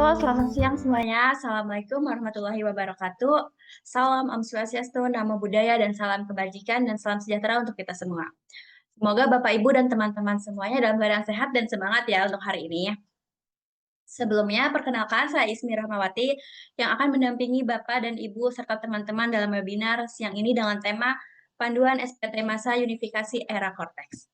Halo, selamat siang semuanya. Assalamualaikum warahmatullahi wabarakatuh. Salam Om Swastiastu, Namo Buddhaya, dan salam kebajikan dan salam sejahtera untuk kita semua. Semoga Bapak, Ibu, dan teman-teman semuanya dalam keadaan sehat dan semangat ya untuk hari ini. Sebelumnya, perkenalkan saya Ismi Rahmawati yang akan mendampingi Bapak dan Ibu serta teman-teman dalam webinar siang ini dengan tema Panduan SPT Masa Unifikasi Era Cortex.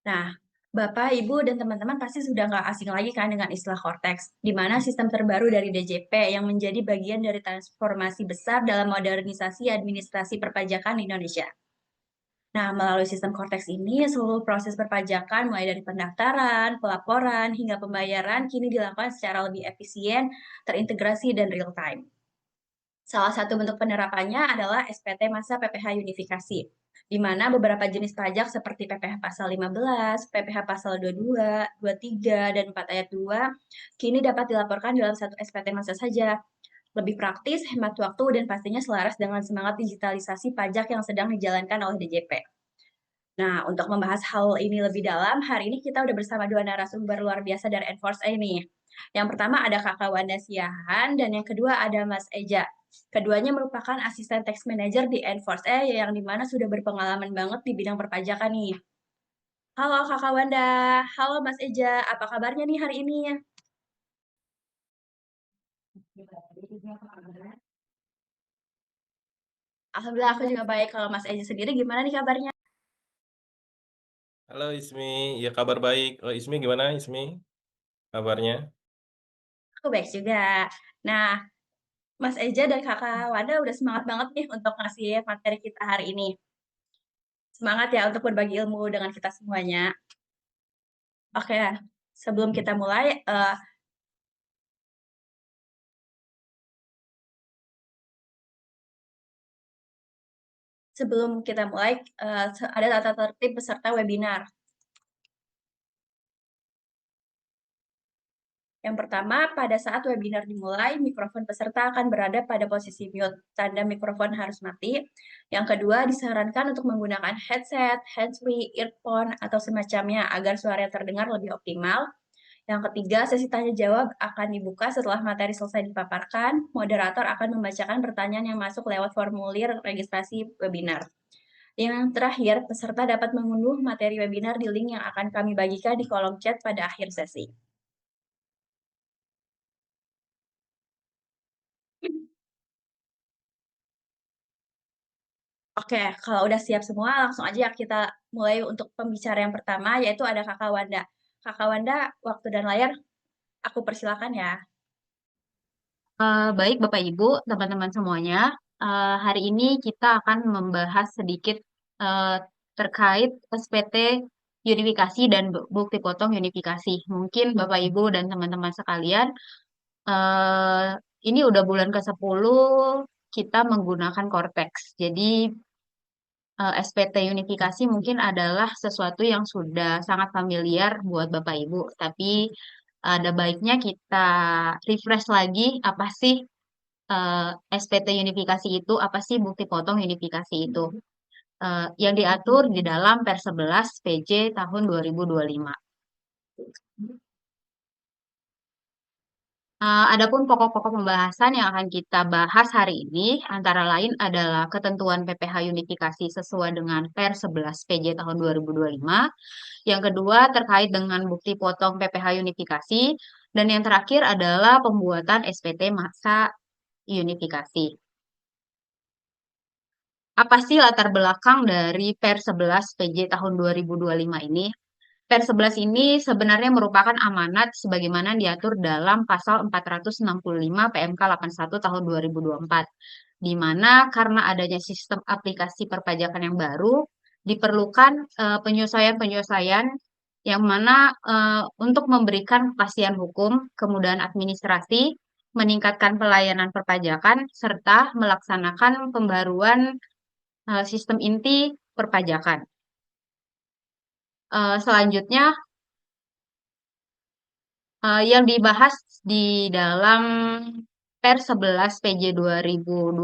Nah, Bapak, Ibu, dan teman-teman pasti sudah nggak asing lagi kan dengan istilah Cortex, di mana sistem terbaru dari DJP yang menjadi bagian dari transformasi besar dalam modernisasi administrasi perpajakan di Indonesia. Nah, melalui sistem Cortex ini, seluruh proses perpajakan mulai dari pendaftaran, pelaporan, hingga pembayaran kini dilakukan secara lebih efisien, terintegrasi, dan real time. Salah satu bentuk penerapannya adalah SPT Masa PPH Unifikasi, di mana beberapa jenis pajak seperti PPh pasal 15, PPh pasal 22, 23, dan 4 ayat 2 kini dapat dilaporkan dalam satu SPT Masa saja. Lebih praktis, hemat waktu, dan pastinya selaras dengan semangat digitalisasi pajak yang sedang dijalankan oleh DJP. Nah, untuk membahas hal ini lebih dalam, hari ini kita udah bersama dua narasumber luar biasa dari Enforce nih. Yang pertama ada Kakak Wanda Siahan, dan yang kedua ada Mas Eja. Keduanya merupakan asisten tax manager di Enforce yang dimana sudah berpengalaman banget di bidang perpajakan nih. Halo Kakak Wanda, halo Mas Eja, apa kabarnya nih hari ini? Alhamdulillah aku juga baik. Kalau Mas Eja sendiri gimana nih kabarnya? Halo Ismi, ya kabar baik. Oh, Ismi gimana Ismi kabarnya? Aku baik juga. Nah, Mas Eja dan Kakak Wanda udah semangat banget nih untuk ngasih materi kita hari ini. Semangat ya untuk berbagi ilmu dengan kita semuanya. Oke, sebelum kita mulai, ada tata tertib peserta webinar. Yang pertama, pada saat webinar dimulai, mikrofon peserta akan berada pada posisi mute, tanda mikrofon harus mati. Yang kedua, disarankan untuk menggunakan headset, handsfree, earphone, atau semacamnya agar suara terdengar lebih optimal. Yang ketiga, sesi tanya jawab akan dibuka setelah materi selesai dipaparkan. Moderator akan membacakan pertanyaan yang masuk lewat formulir registrasi webinar. Yang terakhir, peserta dapat mengunduh materi webinar di link yang akan kami bagikan di kolom chat pada akhir sesi. Oke, kalau udah siap semua, langsung aja kita mulai untuk pembicara yang pertama, yaitu ada Kakak Wanda. Kakak Wanda, waktu dan layar aku persilakan ya. Baik Bapak Ibu, teman-teman semuanya, hari ini kita akan membahas sedikit eh, terkait SPT unifikasi dan bukti potong unifikasi. Mungkin Bapak Ibu dan teman-teman sekalian, eh, ini udah bulan ke-10 kita menggunakan Cortex. Jadi SPT unifikasi mungkin adalah sesuatu yang sudah sangat familiar buat Bapak Ibu, tapi ada baiknya kita refresh lagi apa sih SPT unifikasi itu, apa sih bukti potong unifikasi itu, yang diatur di dalam Per 11 PJ tahun 2025. Adapun pokok-pokok pembahasan yang akan kita bahas hari ini antara lain adalah ketentuan PPh unifikasi sesuai dengan Per 11 PJ tahun 2025. Yang kedua terkait dengan bukti potong PPh unifikasi. Dan yang terakhir adalah pembuatan SPT masa unifikasi. Apa sih latar belakang dari Per 11 PJ tahun 2025 ini? Per 11 ini sebenarnya merupakan amanat sebagaimana diatur dalam pasal 465 PMK 81 tahun 2024, di mana karena adanya sistem aplikasi perpajakan yang baru, diperlukan penyesuaian-penyesuaian yang mana untuk memberikan kepastian hukum, kemudahan administrasi, meningkatkan pelayanan perpajakan, serta melaksanakan pembaruan sistem inti perpajakan. Selanjutnya, yang dibahas di dalam Per 11 PJ 2025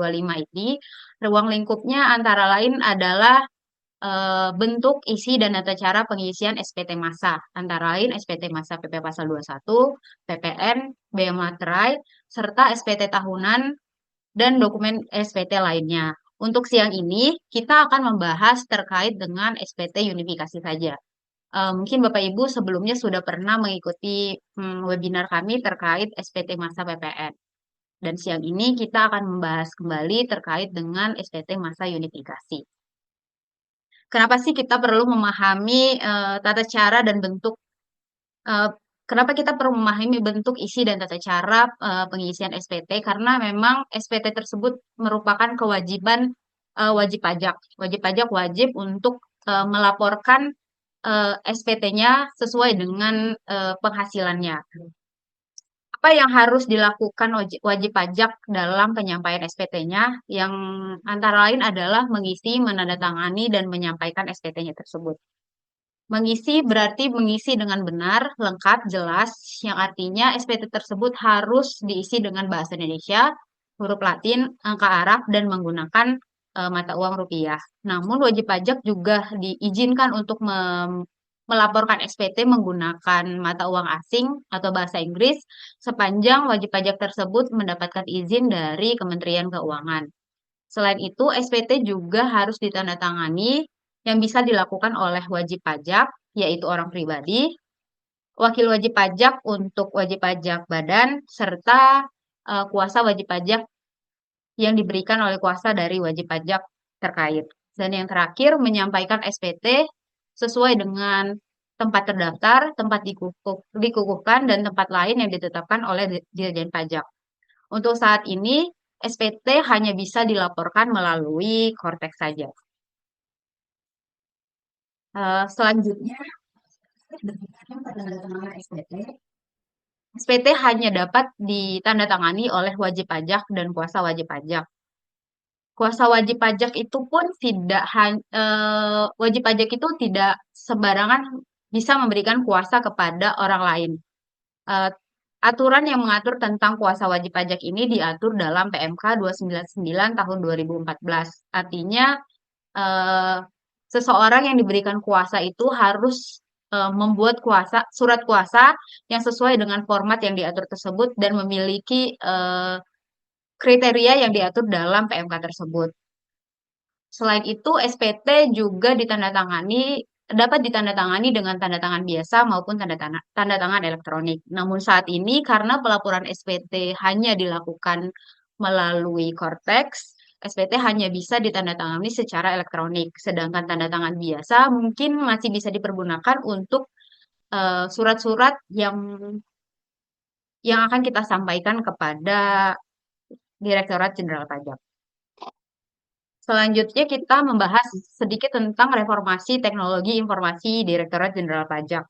ini, ruang lingkupnya antara lain adalah bentuk, isi, dan tata cara pengisian SPT massa, antara lain SPT massa PP Pasal 21, PPN, Bea Materai, serta SPT tahunan dan dokumen SPT lainnya. Untuk siang ini, kita akan membahas terkait dengan SPT unifikasi saja. Mungkin Bapak Ibu sebelumnya sudah pernah mengikuti webinar kami terkait SPT massa PPN. Dan siang ini kita akan membahas kembali terkait dengan SPT massa unifikasi. Kenapa sih kita perlu memahami tata cara dan bentuk kenapa kita perlu memahami bentuk, isi, dan tata cara pengisian SPT? Karena memang SPT tersebut merupakan kewajiban wajib pajak. Wajib pajak wajib untuk melaporkan SPT-nya sesuai dengan penghasilannya. Apa yang harus dilakukan wajib pajak dalam penyampaian SPT-nya? Yang antara lain adalah mengisi, menandatangani, dan menyampaikan SPT-nya tersebut. Mengisi berarti mengisi dengan benar, lengkap, jelas, yang artinya SPT tersebut harus diisi dengan bahasa Indonesia, huruf Latin, angka Arab, dan menggunakan mata uang rupiah. Namun wajib pajak juga diizinkan untuk melaporkan SPT menggunakan mata uang asing atau bahasa Inggris sepanjang wajib pajak tersebut mendapatkan izin dari Kementerian Keuangan. Selain itu, SPT juga harus ditandatangani yang bisa dilakukan oleh wajib pajak, yaitu orang pribadi, wakil wajib pajak untuk wajib pajak badan, serta kuasa wajib pajak yang diberikan oleh kuasa dari wajib pajak terkait. Dan yang terakhir, menyampaikan SPT sesuai dengan tempat terdaftar, tempat dikukuhkan, dan tempat lain yang ditetapkan oleh Dirjen Pajak. Untuk saat ini, SPT hanya bisa dilaporkan melalui Kortex saja. Selanjutnya, SPT hanya dapat ditandatangani oleh wajib pajak dan kuasa wajib pajak. Kuasa wajib pajak itu pun wajib pajak itu tidak sembarangan bisa memberikan kuasa kepada orang lain. Aturan yang mengatur tentang kuasa wajib pajak ini diatur dalam PMK 299 tahun 2014. Artinya seseorang yang diberikan kuasa itu harus membuat surat kuasa yang sesuai dengan format yang diatur tersebut dan memiliki kriteria yang diatur dalam PMK tersebut. Selain itu, SPT juga dapat ditandatangani dengan tanda tangan biasa maupun tanda tangan elektronik. Namun saat ini karena pelaporan SPT hanya dilakukan melalui Kortex, SPT hanya bisa ditandatangani secara elektronik. Sedangkan tanda tangan biasa mungkin masih bisa dipergunakan untuk surat-surat yang akan kita sampaikan kepada Direktorat Jenderal Pajak. Selanjutnya kita membahas sedikit tentang reformasi teknologi informasi Direktorat Jenderal Pajak.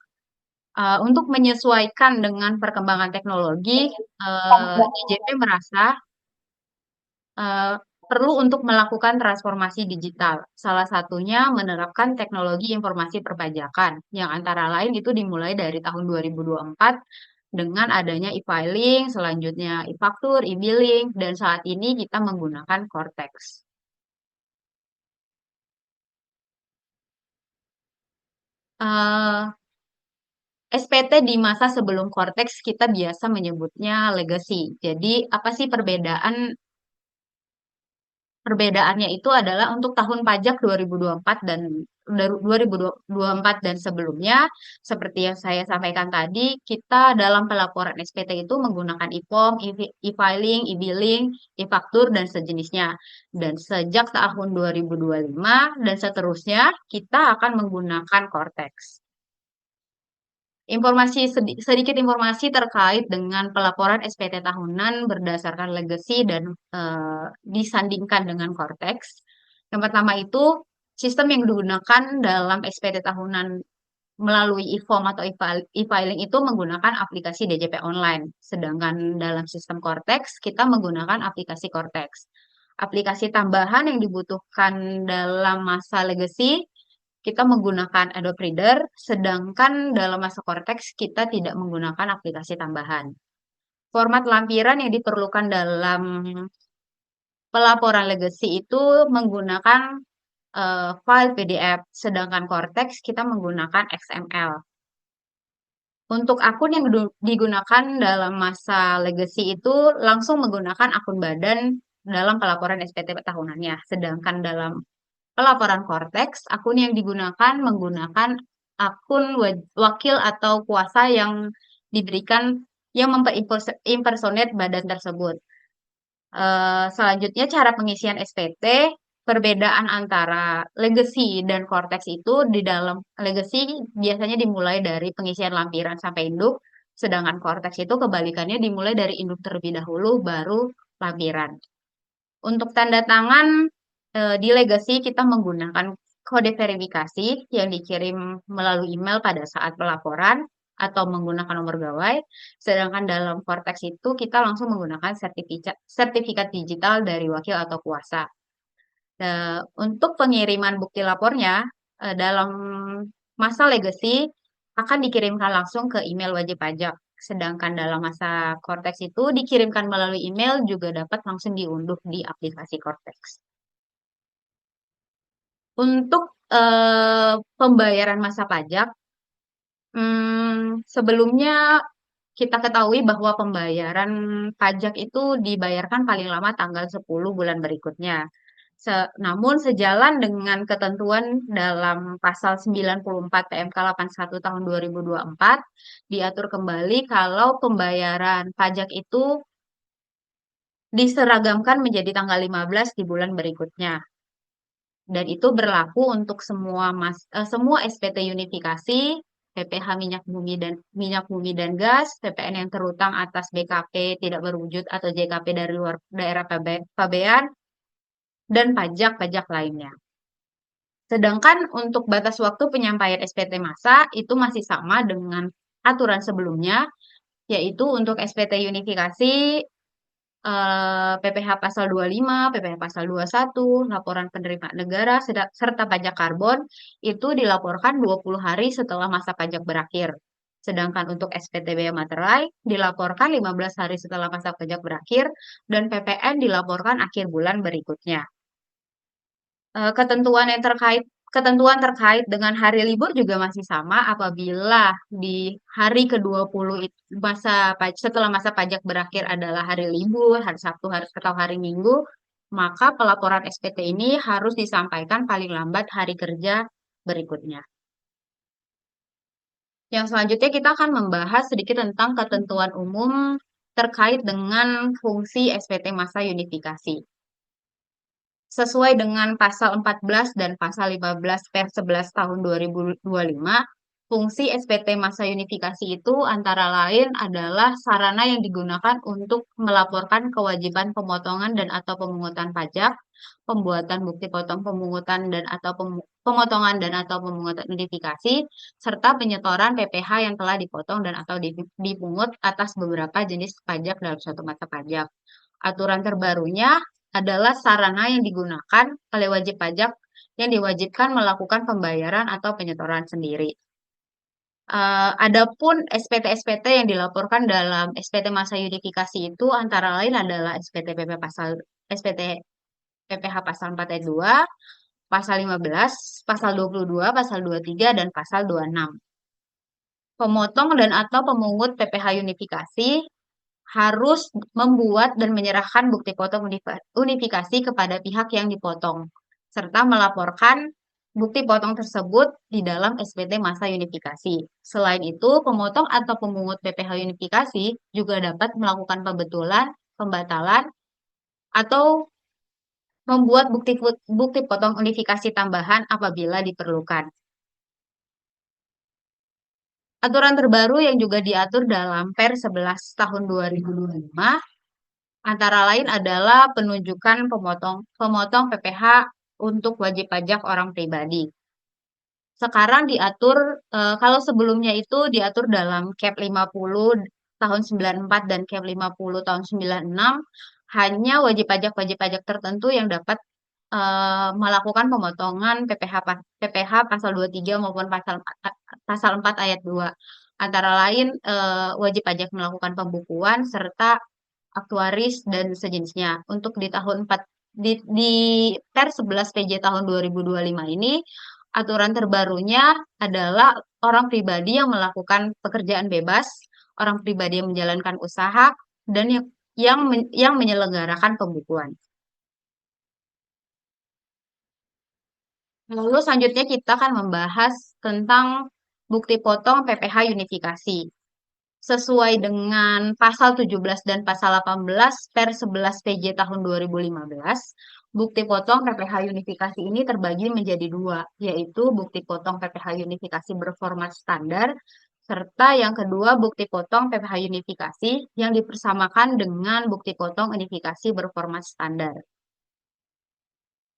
Untuk menyesuaikan dengan perkembangan teknologi, DJP merasa perlu untuk melakukan transformasi digital. Salah satunya menerapkan teknologi informasi perpajakan, yang antara lain itu dimulai dari tahun 2024 dengan adanya e-filing, selanjutnya e-faktur, e-billing, dan saat ini kita menggunakan Kortex. SPT di masa sebelum Kortex kita biasa menyebutnya legacy. Jadi apa sih perbedaannya itu adalah untuk tahun pajak 2024 dan sebelumnya seperti yang saya sampaikan tadi, kita dalam pelaporan SPT itu menggunakan e-form, e-filing, e-billing, e-faktur dan sejenisnya. Dan sejak tahun 2025 dan seterusnya kita akan menggunakan Kortex. Sedikit informasi terkait dengan pelaporan SPT tahunan berdasarkan legacy dan disandingkan dengan Kortex. Yang pertama itu, sistem yang digunakan dalam SPT tahunan melalui e-form atau e-filing itu menggunakan aplikasi DJP online. Sedangkan dalam sistem Kortex, kita menggunakan aplikasi Kortex. Aplikasi tambahan yang dibutuhkan dalam masa legacy kita menggunakan Adobe Reader, sedangkan dalam masa Kortex kita tidak menggunakan aplikasi tambahan. Format lampiran yang diperlukan dalam pelaporan legacy itu menggunakan file PDF, sedangkan Cortex kita menggunakan XML. Untuk akun yang digunakan dalam masa legacy itu langsung menggunakan akun badan dalam pelaporan SPT tahunannya. Sedangkan dalam pelaporan Cortex, akun yang digunakan menggunakan akun wakil atau kuasa yang diberikan yang memperimpersonate badan tersebut. Selanjutnya cara pengisian SPT, perbedaan antara legacy dan Cortex itu di dalam legacy biasanya dimulai dari pengisian lampiran sampai induk, sedangkan Cortex itu kebalikannya dimulai dari induk terlebih dahulu baru lampiran. Untuk tanda tangan di legacy kita menggunakan kode verifikasi yang dikirim melalui email pada saat pelaporan atau menggunakan nomor gawai, sedangkan dalam Cortex itu kita langsung menggunakan sertifikat digital dari wakil atau kuasa. Untuk pengiriman bukti lapornya dalam masa legacy akan dikirimkan langsung ke email wajib pajak, sedangkan dalam masa Cortex itu dikirimkan melalui email juga dapat langsung diunduh di aplikasi Cortex. Untuk pembayaran masa pajak, sebelumnya kita ketahui bahwa pembayaran pajak itu dibayarkan paling lama tanggal 10 bulan berikutnya. Namun sejalan dengan ketentuan dalam pasal 94 PMK 81 tahun 2024 diatur kembali kalau pembayaran pajak itu diseragamkan menjadi tanggal 15 di bulan berikutnya. Dan itu berlaku untuk semua SPT unifikasi, PPh minyak bumi dan gas, PPN yang terutang atas BKP tidak berwujud atau JKP dari luar daerah pabean, dan pajak-pajak lainnya. Sedangkan untuk batas waktu penyampaian SPT masa itu masih sama dengan aturan sebelumnya, yaitu untuk SPT unifikasi PPh pasal 25, PPh pasal 21, laporan penerimaan negara, serta pajak karbon itu dilaporkan 20 hari setelah masa pajak berakhir. Sedangkan untuk SPT bea materai dilaporkan 15 hari setelah masa pajak berakhir dan PPN dilaporkan akhir bulan berikutnya. Ketentuan terkait dengan hari libur juga masih sama apabila di hari ke-20 setelah masa pajak berakhir adalah hari libur, hari Sabtu, atau hari Minggu, maka pelaporan SPT ini harus disampaikan paling lambat hari kerja berikutnya. Yang selanjutnya kita akan membahas sedikit tentang ketentuan umum terkait dengan fungsi SPT masa unifikasi. Sesuai dengan pasal 14 dan pasal 15 Per 11 tahun 2025, fungsi SPT masa unifikasi itu antara lain adalah sarana yang digunakan untuk melaporkan kewajiban pemotongan dan atau pemungutan pajak, pembuatan bukti potong pemungutan dan atau pemotongan dan atau pemungutan unifikasi, serta penyetoran PPh yang telah dipotong dan atau dipungut atas beberapa jenis pajak dalam suatu masa pajak. Aturan terbarunya adalah sarana yang digunakan oleh wajib pajak yang diwajibkan melakukan pembayaran atau penyetoran sendiri. Adapun SPT-SPT yang dilaporkan dalam SPT masa unifikasi itu antara lain adalah SPT PPh pasal 4 ayat 2, pasal 15, pasal 22, pasal 23, dan pasal 26. Pemotong dan atau pemungut PPh unifikasi harus membuat dan menyerahkan bukti potong unifikasi kepada pihak yang dipotong, serta melaporkan bukti potong tersebut di dalam SPT masa unifikasi. Selain itu, pemotong atau pemungut PPh unifikasi juga dapat melakukan pembetulan, pembatalan, atau membuat bukti potong unifikasi tambahan apabila diperlukan. Aturan terbaru yang juga diatur dalam Per 11 tahun 2025 antara lain adalah penunjukan pemotong PPh untuk wajib pajak orang pribadi. Sekarang diatur, kalau sebelumnya itu diatur dalam Cap 50 tahun 94 dan Cap 50 tahun 96, hanya wajib pajak tertentu yang dapat melakukan pemotongan PPh pasal 23 maupun pasal 4 ayat 2. Antara lain wajib pajak melakukan pembukuan serta aktuaris dan sejenisnya. Untuk di tahun di Per 11 PJ tahun 2025 ini, aturan terbarunya adalah orang pribadi yang melakukan pekerjaan bebas, orang pribadi yang menjalankan usaha, dan yang menyelenggarakan pembukuan. Lalu selanjutnya kita akan membahas tentang bukti potong PPh unifikasi. Sesuai dengan pasal 17 dan pasal 18 Per 11 PJ tahun 2015, bukti potong PPh unifikasi ini terbagi menjadi dua, yaitu bukti potong PPh unifikasi berformat standar, serta yang kedua bukti potong PPh unifikasi yang dipersamakan dengan bukti potong unifikasi berformat standar.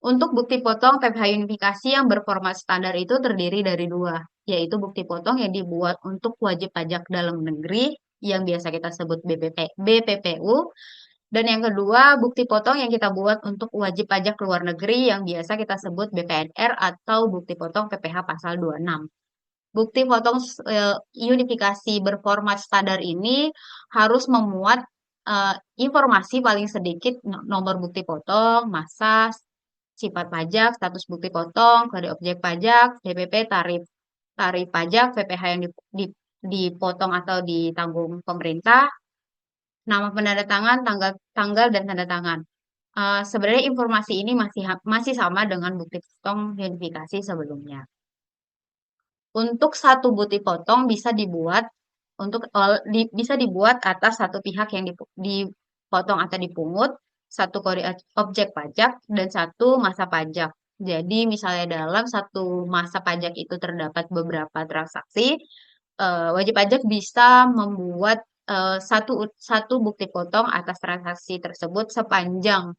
Untuk bukti potong PPh unifikasi yang berformat standar itu terdiri dari dua, yaitu bukti potong yang dibuat untuk wajib pajak dalam negeri yang biasa kita sebut BPPU, dan yang kedua bukti potong yang kita buat untuk wajib pajak luar negeri yang biasa kita sebut BPNR atau bukti potong PPh pasal 26. Bukti potong unifikasi berformat standar ini harus memuat informasi paling sedikit nomor bukti potong, masa, sifat pajak, status bukti potong, kode objek pajak, DPP, tarif pajak, PPh yang dipotong atau ditanggung pemerintah, nama penandatangan, tanggal dan tanda tangan. Sebenarnya informasi ini masih sama dengan bukti potong unifikasi sebelumnya. Untuk satu bukti potong bisa dibuat atas satu pihak yang dipotong atau dipungut, satu kode objek pajak, dan satu masa pajak. Jadi misalnya dalam satu masa pajak itu terdapat beberapa transaksi, wajib pajak bisa membuat satu bukti potong atas transaksi tersebut sepanjang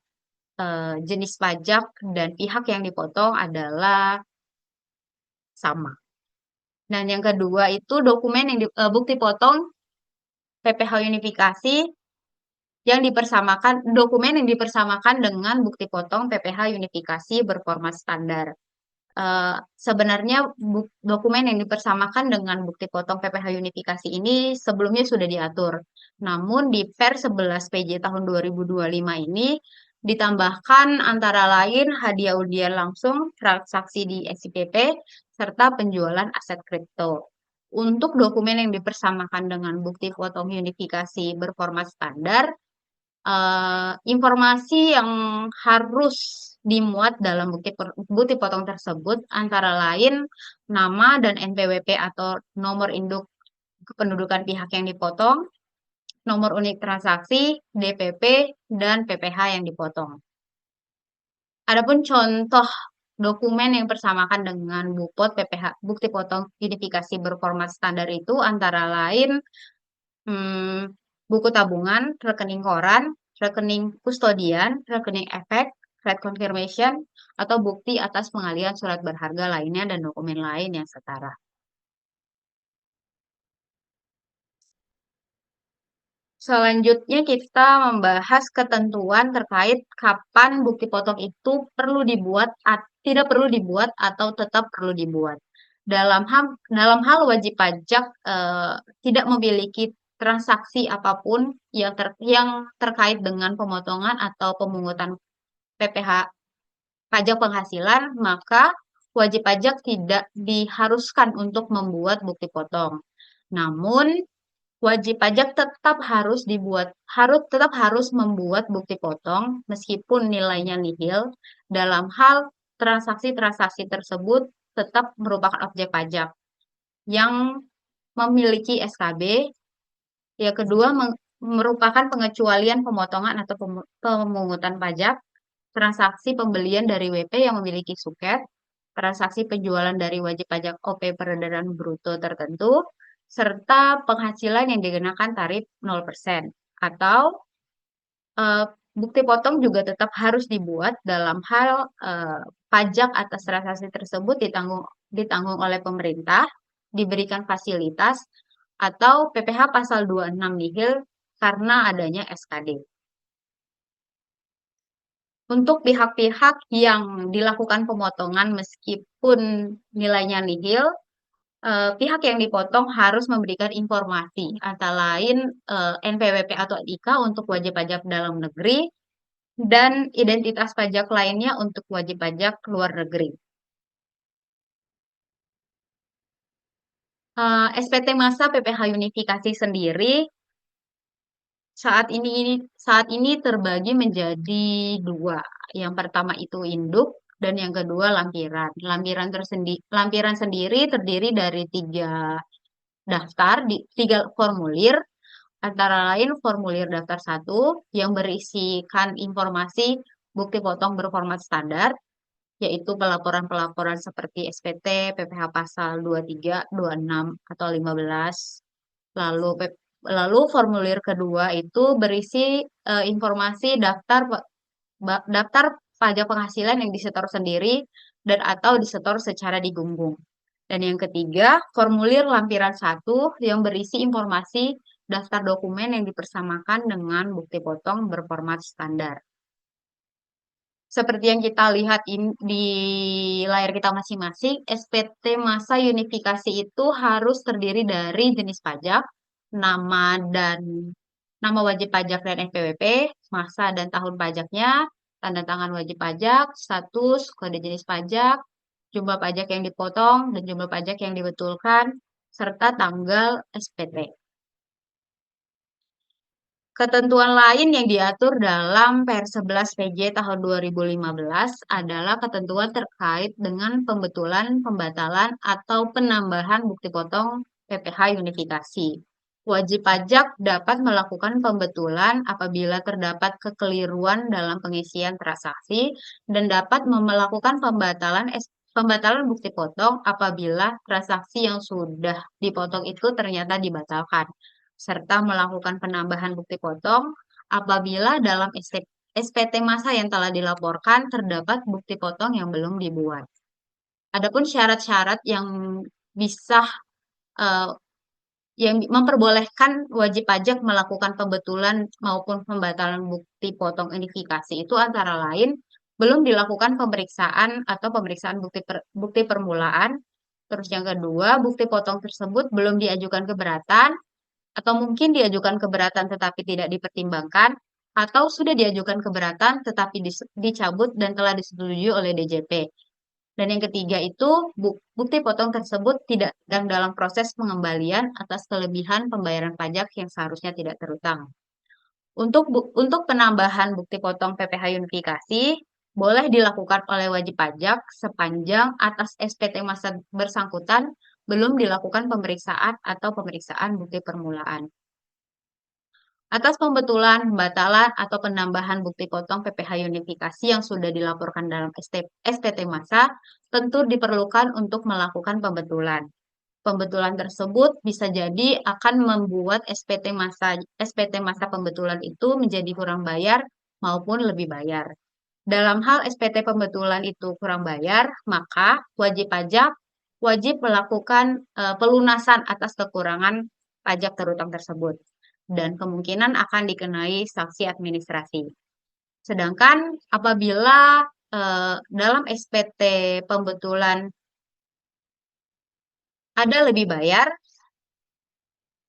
jenis pajak dan pihak yang dipotong adalah sama. Dan yang kedua itu bukti potong PPh unifikasi dokumen yang dipersamakan dengan bukti potong PPh unifikasi berformat standar. Sebenarnya dokumen yang dipersamakan dengan bukti potong PPh unifikasi ini sebelumnya sudah diatur. Namun di Per 11 PJ tahun 2025 ini ditambahkan antara lain hadiah undian langsung, transaksi di SIPP, serta penjualan aset kripto. Untuk dokumen yang dipersamakan dengan bukti potong unifikasi berformat standar, informasi yang harus dimuat dalam bukti potong tersebut antara lain nama dan NPWP atau nomor induk kependudukan pihak yang dipotong, nomor unit transaksi, DPP, dan PPh yang dipotong. Adapun contoh dokumen yang bersamakan dengan bukti potong unifikasi berformat standar itu antara lain buku tabungan, rekening koran, rekening kustodian, rekening efek, red confirmation, atau bukti atas pengalihan surat berharga lainnya dan dokumen lain yang setara. Selanjutnya kita membahas ketentuan terkait kapan bukti potong itu tidak perlu dibuat atau tetap perlu dibuat. Dalam hal wajib pajak tidak memiliki transaksi apapun yang terkait dengan pemotongan atau pemungutan PPh pajak penghasilan, maka wajib pajak tidak diharuskan untuk membuat bukti potong. Namun wajib pajak tetap harus membuat bukti potong meskipun nilainya nihil dalam hal transaksi-transaksi tersebut tetap merupakan objek pajak yang memiliki SKB. Yang kedua merupakan pengecualian pemotongan atau pemungutan pajak, transaksi pembelian dari WP yang memiliki suket, transaksi penjualan dari wajib pajak OP peredaran bruto tertentu, serta penghasilan yang dikenakan tarif 0%. Atau bukti potong juga tetap harus dibuat dalam hal pajak atas transaksi tersebut ditanggung oleh pemerintah, diberikan fasilitas, atau PPh pasal 26 nihil karena adanya SKD. Untuk pihak-pihak yang dilakukan pemotongan meskipun nilainya nihil, pihak yang dipotong harus memberikan informasi antara lain NPWP atau NIK untuk wajib pajak dalam negeri, dan identitas pajak lainnya untuk wajib pajak luar negeri. SPT masa PPh Unifikasi sendiri saat ini terbagi menjadi dua. Yang pertama itu induk dan yang kedua lampiran. Lampiran sendiri terdiri dari tiga formulir, antara lain formulir daftar 1 yang berisikan informasi bukti potong berformat standar, yaitu pelaporan-pelaporan seperti SPT, PPh pasal 23, 26, atau 15. Lalu formulir kedua itu berisi informasi daftar pajak penghasilan yang disetor sendiri dan atau disetor secara digunggung. Dan yang ketiga, formulir lampiran 1 yang berisi informasi daftar dokumen yang dipersamakan dengan bukti potong berformat standar. Seperti yang kita lihat di layar kita masing-masing, SPT masa unifikasi itu harus terdiri dari jenis pajak, nama wajib pajak dan NPWP, masa dan tahun pajaknya, tanda tangan wajib pajak, status, kode jenis pajak, jumlah pajak yang dipotong dan jumlah pajak yang dibetulkan, serta tanggal SPT. Ketentuan lain yang diatur dalam Per 11 PJ tahun 2015 adalah ketentuan terkait dengan pembetulan, pembatalan, atau penambahan bukti potong PPh unifikasi. Wajib pajak dapat melakukan pembetulan apabila terdapat kekeliruan dalam pengisian transaksi dan dapat melakukan pembatalan bukti potong apabila transaksi yang sudah dipotong itu ternyata dibatalkan, serta melakukan penambahan bukti potong apabila dalam SPT masa yang telah dilaporkan terdapat bukti potong yang belum dibuat. Adapun syarat-syarat yang bisa yang memperbolehkan wajib pajak melakukan pembetulan maupun pembatalan bukti potong unifikasi itu antara lain belum dilakukan pemeriksaan atau pemeriksaan bukti permulaan. Terus yang kedua, bukti potong tersebut belum diajukan keberatan, atau mungkin diajukan keberatan tetapi tidak dipertimbangkan, atau sudah diajukan keberatan tetapi dicabut dan telah disetujui oleh DJP. Dan yang ketiga itu bukti potong tersebut tidak sedang dalam proses pengembalian atas kelebihan pembayaran pajak yang seharusnya tidak terutang. Untuk penambahan bukti potong PPh unifikasi boleh dilakukan oleh wajib pajak sepanjang atas SPT masa bersangkutan belum dilakukan pemeriksaan atau pemeriksaan bukti permulaan. Atas pembetulan, pembatalan, atau penambahan bukti potong PPh unifikasi yang sudah dilaporkan dalam SPT masa, tentu diperlukan untuk melakukan pembetulan. Pembetulan tersebut bisa jadi akan membuat SPT masa pembetulan itu menjadi kurang bayar maupun lebih bayar. Dalam hal SPT pembetulan itu kurang bayar, maka wajib pajak wajib melakukan pelunasan atas kekurangan pajak terutang tersebut dan kemungkinan akan dikenai sanksi administrasi. Sedangkan apabila dalam SPT pembetulan ada lebih bayar,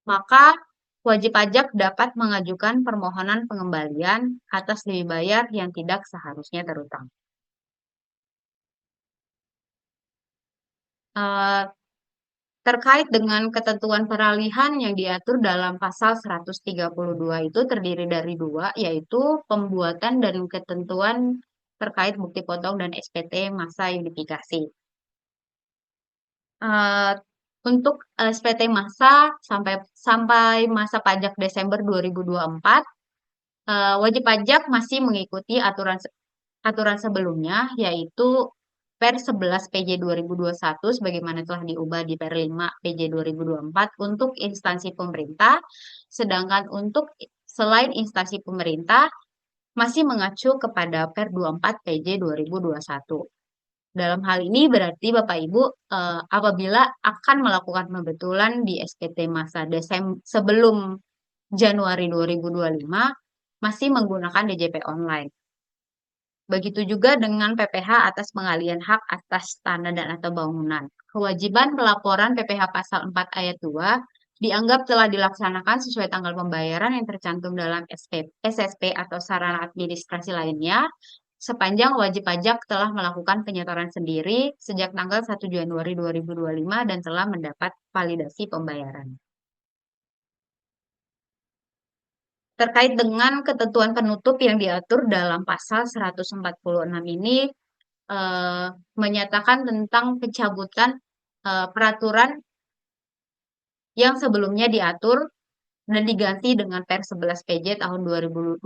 maka wajib pajak dapat mengajukan permohonan pengembalian atas lebih bayar yang tidak seharusnya terutang. Terkait dengan ketentuan peralihan yang diatur dalam pasal 132 itu terdiri dari dua, yaitu pembuatan dan ketentuan terkait bukti potong dan SPT masa unifikasi. Untuk SPT masa sampai masa pajak Desember 2024, wajib pajak masih mengikuti aturan sebelumnya, yaitu Per 11 PJ 2021 sebagaimana telah diubah di Per 5 PJ 2024 untuk instansi pemerintah, sedangkan untuk selain instansi pemerintah masih mengacu kepada Per 24 PJ 2021. Dalam hal ini berarti Bapak Ibu apabila akan melakukan pembetulan di SPT masa sebelum Januari 2025 masih menggunakan DJP online. Begitu juga dengan PPh atas pengalihan hak atas tanah dan atau bangunan. Kewajiban pelaporan PPh pasal 4 ayat 2 dianggap telah dilaksanakan sesuai tanggal pembayaran yang tercantum dalam SSP atau sarana administrasi lainnya, sepanjang wajib pajak telah melakukan penyetoran sendiri sejak tanggal 1 Januari 2025 dan telah mendapat validasi pembayaran. Terkait dengan ketentuan penutup yang diatur dalam pasal 146 ini, menyatakan tentang pencabutan peraturan yang sebelumnya diatur dan diganti dengan Per 11 PJ tahun 2025,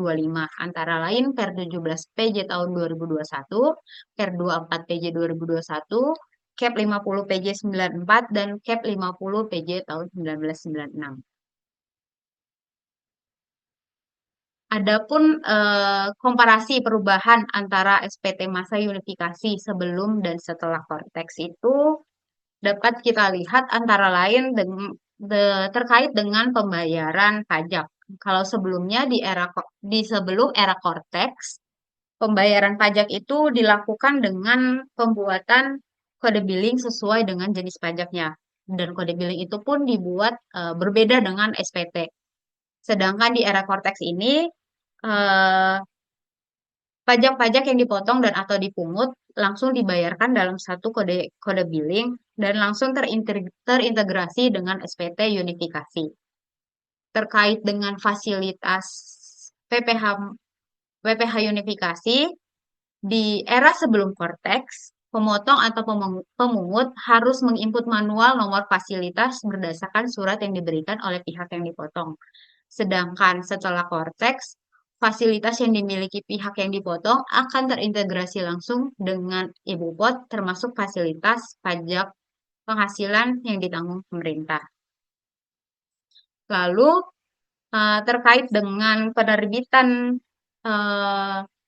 antara lain Per 17 PJ tahun 2021, Per 24 PJ 2021, Cap 50 PJ 94, dan Cap 50 PJ tahun 1996. Adapun komparasi perubahan antara SPT masa unifikasi sebelum dan setelah Korteks itu dapat kita lihat antara lain terkait dengan pembayaran pajak. Kalau sebelumnya di sebelum era Korteks, pembayaran pajak itu dilakukan dengan pembuatan kode billing sesuai dengan jenis pajaknya. Dan kode billing itu pun dibuat berbeda dengan SPT. Sedangkan di era Korteks ini, pajak-pajak yang dipotong dan atau dipungut langsung dibayarkan dalam satu kode billing dan langsung terintegrasi dengan SPT unifikasi. Terkait dengan fasilitas PPH unifikasi, di era sebelum Korteks, pemotong atau pemungut harus menginput manual nomor fasilitas berdasarkan surat yang diberikan oleh pihak yang dipotong. Sedangkan setelah Korteks, fasilitas yang dimiliki pihak yang dipotong akan terintegrasi langsung dengan Ibu POT, termasuk fasilitas pajak penghasilan yang ditanggung pemerintah. Lalu, terkait dengan penerbitan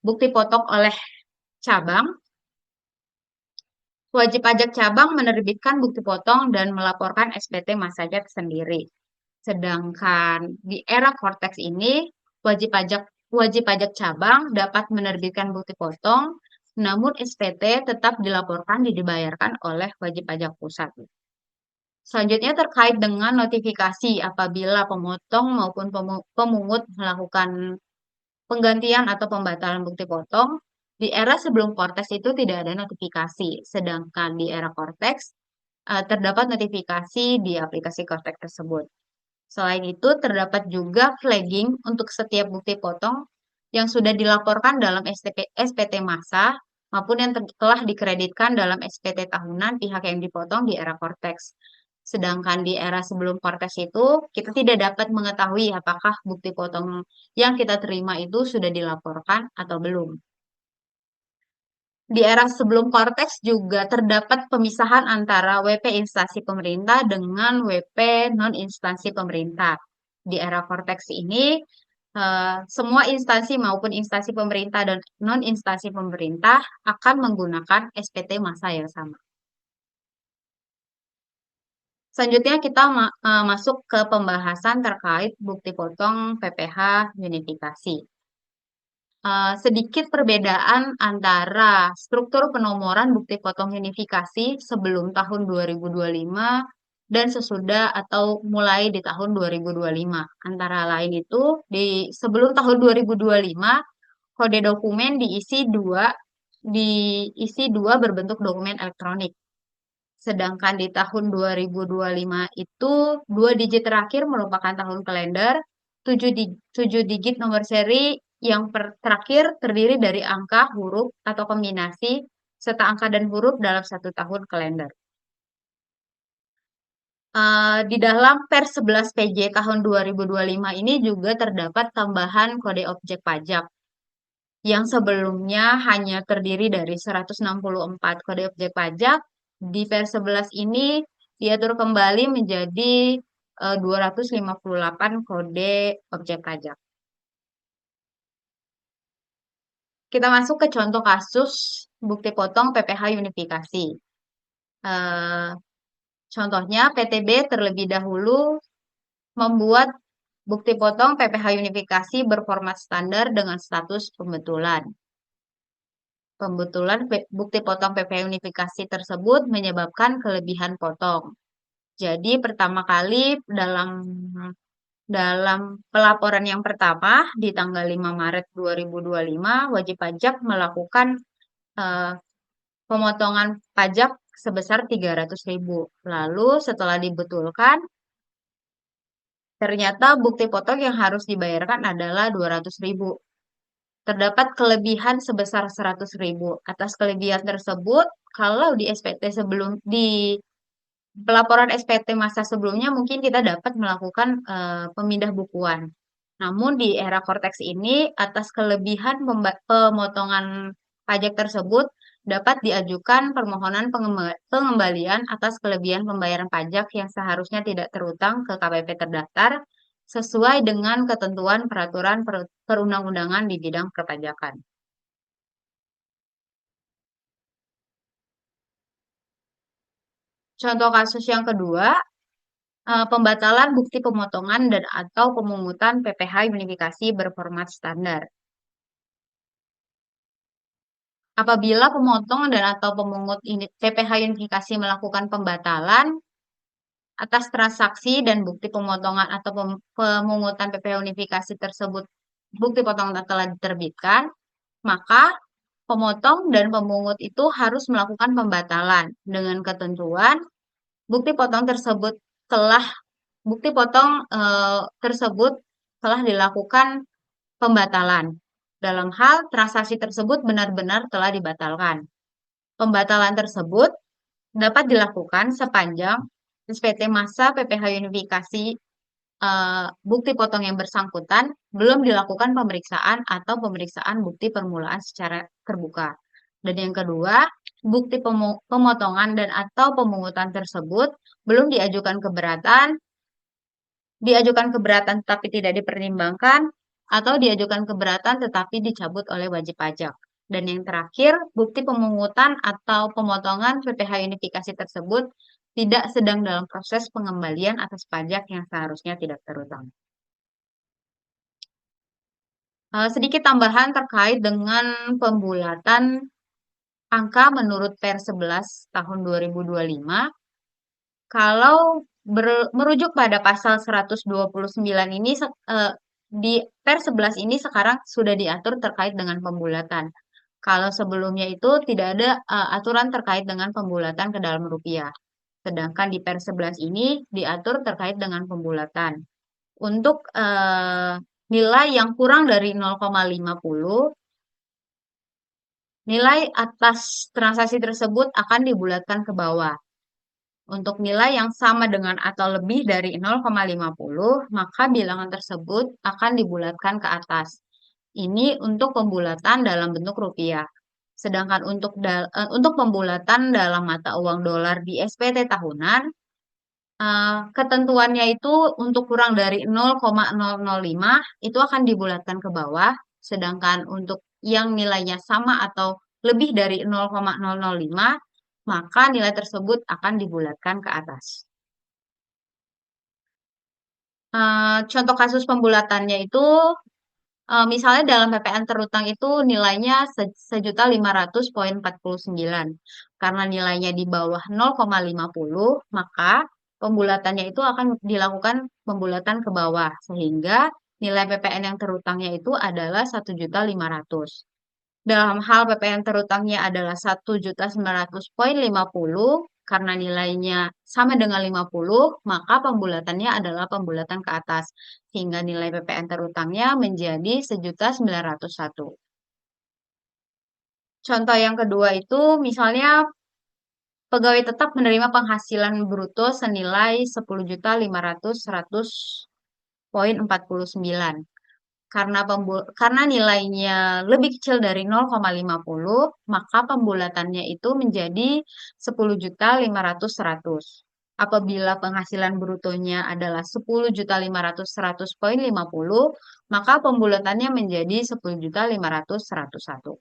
bukti potong oleh cabang, wajib pajak cabang menerbitkan bukti potong dan melaporkan SPT Masajat sendiri. Sedangkan di era Korteks ini, wajib pajak cabang dapat menerbitkan bukti potong, namun SPT tetap dilaporkan dan dibayarkan oleh wajib pajak pusat. Selanjutnya terkait dengan notifikasi apabila pemotong maupun pemungut melakukan penggantian atau pembatalan bukti potong, di era sebelum Korteks itu tidak ada notifikasi, sedangkan di era Korteks terdapat notifikasi di aplikasi Korteks tersebut. Selain itu, terdapat juga flagging untuk setiap bukti potong yang sudah dilaporkan dalam SPT masa maupun yang telah dikreditkan dalam SPT tahunan pihak yang dipotong di era Korteks. Sedangkan di era sebelum Korteks itu, kita tidak dapat mengetahui apakah bukti potong yang kita terima itu sudah dilaporkan atau belum. Di era sebelum Korteks juga terdapat pemisahan antara WP instansi pemerintah dengan WP non-instansi pemerintah. Di era Korteks ini, semua instansi maupun instansi pemerintah dan non-instansi pemerintah akan menggunakan SPT masa yang sama. Selanjutnya kita masuk ke pembahasan terkait bukti potong PPH unifikasi. Sedikit perbedaan antara struktur penomoran bukti potong unifikasi sebelum tahun 2025 dan sesudah atau mulai di tahun 2025. Antara lain itu, di sebelum tahun 2025, kode dokumen diisi dua berbentuk dokumen elektronik. Sedangkan di tahun 2025 itu 2 digit terakhir merupakan tahun kalender, 7 digit nomor seri yang terakhir terdiri dari angka, huruf, atau kombinasi, serta angka dan huruf dalam 1 tahun kalender. Di dalam Per 11 PJ tahun 2025 ini juga terdapat tambahan kode objek pajak yang sebelumnya hanya terdiri dari 164 kode objek pajak. Di Per 11 ini diatur kembali menjadi 258 kode objek pajak. Kita masuk ke contoh kasus bukti potong PPH unifikasi. Contohnya, PTB terlebih dahulu membuat bukti potong PPH unifikasi berformat standar dengan status pembetulan. Pembetulan bukti potong PPH unifikasi tersebut menyebabkan kelebihan potong. Jadi pertama kali dalam pelaporan yang pertama di tanggal 5 Maret 2025, wajib pajak melakukan eh, pemotongan pajak sebesar 300.000. Lalu setelah dibetulkan, ternyata bukti potong yang harus dibayarkan adalah 200.000. Terdapat kelebihan sebesar 100.000. Atas kelebihan tersebut, kalau di SPT di pelaporan SPT masa sebelumnya mungkin kita dapat melakukan pemindah bukuan. Namun di era Cortex ini, atas kelebihan pemotongan pajak tersebut dapat diajukan permohonan pengembalian atas kelebihan pembayaran pajak yang seharusnya tidak terutang ke KPP terdaftar sesuai dengan ketentuan peraturan perundang-undangan di bidang perpajakan. Contoh kasus yang kedua, pembatalan bukti pemotongan dan atau pemungutan PPh unifikasi berformat standar. Apabila pemotong dan atau pemungut PPh unifikasi melakukan pembatalan atas transaksi dan bukti pemotongan atau pemungutan PPh unifikasi tersebut, bukti potongan telah diterbitkan, maka pemotong dan pemungut itu harus melakukan pembatalan dengan ketentuan bukti potong tersebut telah dilakukan pembatalan dalam hal transaksi tersebut benar-benar telah dibatalkan. Pembatalan tersebut dapat dilakukan sepanjang SPT masa PPh unifikasi bukti potong yang bersangkutan belum dilakukan pemeriksaan atau pemeriksaan bukti permulaan secara terbuka. Dan yang kedua, bukti pemotongan dan atau pemungutan tersebut belum diajukan keberatan tetapi tidak dipertimbangkan, atau diajukan keberatan tetapi dicabut oleh wajib pajak. Dan yang terakhir, bukti pemungutan atau pemotongan PPh unifikasi tersebut tidak sedang dalam proses pengembalian atas pajak yang seharusnya tidak terutang. Sedikit tambahan terkait dengan pembulatan angka menurut Per 11 tahun 2025. Kalau merujuk pada pasal 129 ini, di Per 11 ini sekarang sudah diatur terkait dengan pembulatan. Kalau sebelumnya itu tidak ada aturan terkait dengan pembulatan ke dalam rupiah. Sedangkan di Per 11 ini diatur terkait dengan pembulatan. Untuk nilai yang kurang dari 0,50, nilai atas transaksi tersebut akan dibulatkan ke bawah. Untuk nilai yang sama dengan atau lebih dari 0,50, maka bilangan tersebut akan dibulatkan ke atas. Ini untuk pembulatan dalam bentuk rupiah. Sedangkan untuk pembulatan dalam mata uang dolar di SPT tahunan, ketentuannya itu untuk kurang dari 0,005 itu akan dibulatkan ke bawah, sedangkan untuk yang nilainya sama atau lebih dari 0,005, maka nilai tersebut akan dibulatkan ke atas. Contoh kasus pembulatannya itu, misalnya dalam PPN terutang itu nilainya 1.500.49. Karena nilainya di bawah 0,50, maka pembulatannya itu akan dilakukan pembulatan ke bawah. Sehingga nilai PPN yang terutangnya itu adalah 1.500.000. Dalam hal PPN terutangnya adalah 1.900.50, karena nilainya sama dengan 50, maka pembulatannya adalah pembulatan ke atas. Sehingga nilai PPN terutangnya menjadi 1.901. Contoh yang kedua itu misalnya pegawai tetap menerima penghasilan bruto senilai 10.500.100.49. Karena nilainya lebih kecil dari 0,50, maka pembulatannya itu menjadi 10.500.100. Apabila penghasilan brutonya adalah 10.500.100.50, maka pembulatannya menjadi 10.500.101.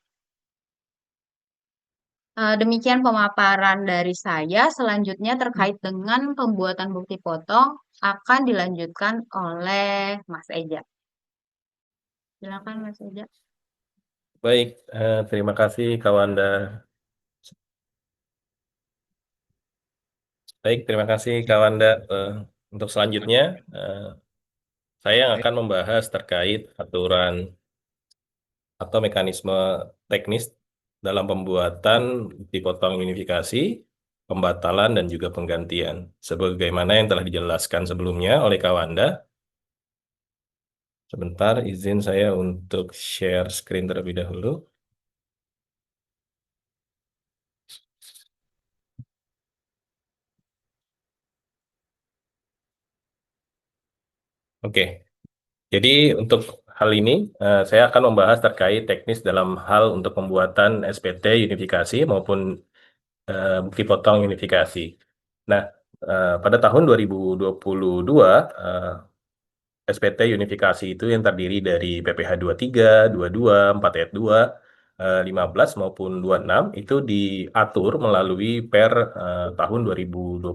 Demikian pemaparan dari saya. Selanjutnya terkait dengan pembuatan bukti potong akan dilanjutkan oleh Mas Eja. Silakan Mas Eja. Baik, terima kasih Kak Wanda. Baik, terima kasih Kak Wanda. Untuk selanjutnya, saya yang akan membahas terkait aturan atau mekanisme teknis dalam pembuatan dipotong unifikasi, pembatalan, dan juga penggantian. Sebagaimana yang telah dijelaskan sebelumnya oleh Kak Wanda. Sebentar, izin saya untuk share screen terlebih dahulu. Oke, jadi untuk hal ini saya akan membahas terkait teknis dalam hal untuk pembuatan SPT unifikasi maupun bukti potong unifikasi. Nah, pada tahun 2022 SPT unifikasi itu yang terdiri dari PPH 23, 22, 4 ayat 2, 15 maupun 26 itu diatur melalui Per tahun 2024,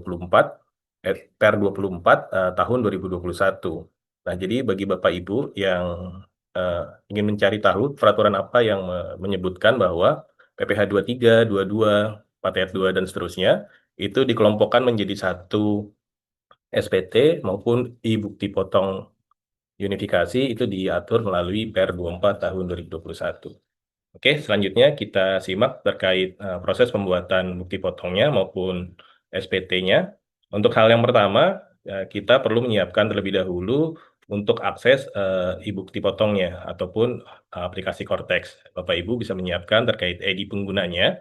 Per 24 tahun 2021. Nah, jadi bagi Bapak Ibu yang eh, ingin mencari tahu peraturan apa yang menyebutkan bahwa PPH 23, 22, 4 ayat 2 dan seterusnya itu dikelompokkan menjadi satu SPT maupun e-bukti potong unifikasi itu diatur melalui Per 24 tahun 2021. Oke, selanjutnya kita simak terkait proses pembuatan bukti potongnya maupun SPT-nya. Untuk hal yang pertama, kita perlu menyiapkan terlebih dahulu untuk akses e-bukti potongnya ataupun aplikasi Cortex. Bapak Ibu bisa menyiapkan terkait ID penggunanya,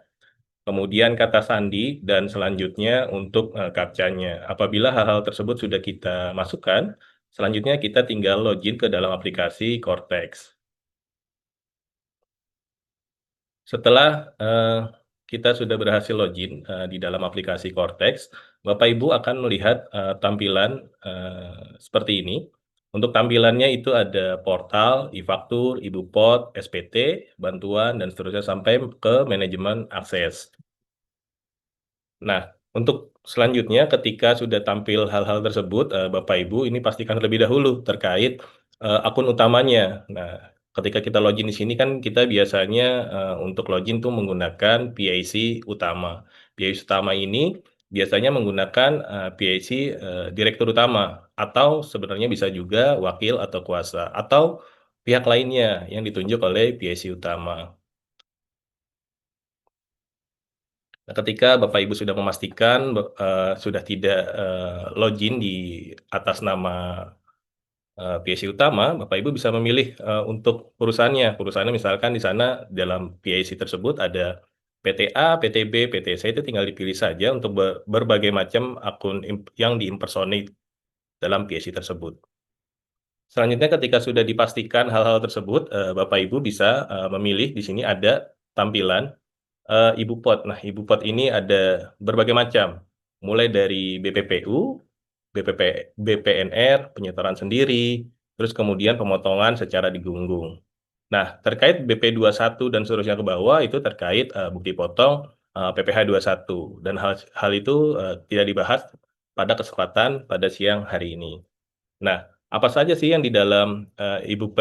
kemudian kata sandi, dan selanjutnya untuk captcha-nya. Apabila hal-hal tersebut sudah kita masukkan, selanjutnya kita tinggal login ke dalam aplikasi Cortex. Setelah kita sudah berhasil login di dalam aplikasi Cortex, Bapak Ibu akan melihat tampilan seperti ini. Untuk tampilannya itu ada portal, e-faktur, e-bupot, SPT, bantuan, dan seterusnya sampai ke manajemen akses. Nah, untuk selanjutnya ketika sudah tampil hal-hal tersebut, Bapak Ibu ini pastikan terlebih dahulu terkait akun utamanya. Nah, ketika kita login di sini kan kita biasanya untuk login tuh menggunakan PIC utama. PIC utama ini biasanya menggunakan PIC direktur utama atau sebenarnya bisa juga wakil atau kuasa atau pihak lainnya yang ditunjuk oleh PIC utama. Nah, ketika Bapak Ibu sudah memastikan sudah tidak login di atas nama PIC utama, Bapak Ibu bisa memilih untuk perusahaannya. Perusahaannya misalkan di sana dalam PIC tersebut ada PTA, PTB, PTC itu tinggal dipilih saja untuk berbagai macam akun yang diimpersonate dalam PIC tersebut. Selanjutnya ketika sudah dipastikan hal-hal tersebut, Bapak Ibu bisa memilih di sini ada tampilan Ibu Pot. Nah, Ibu Pot ini ada berbagai macam, mulai dari BPPU, BPNR, penyetoran sendiri, terus kemudian pemotongan secara digunggung. Nah, terkait BP21 dan seterusnya ke bawah itu terkait bukti potong PPH 21 dan hal itu tidak dibahas pada kesempatan pada siang hari ini. Nah, apa saja sih yang di dalam Ibu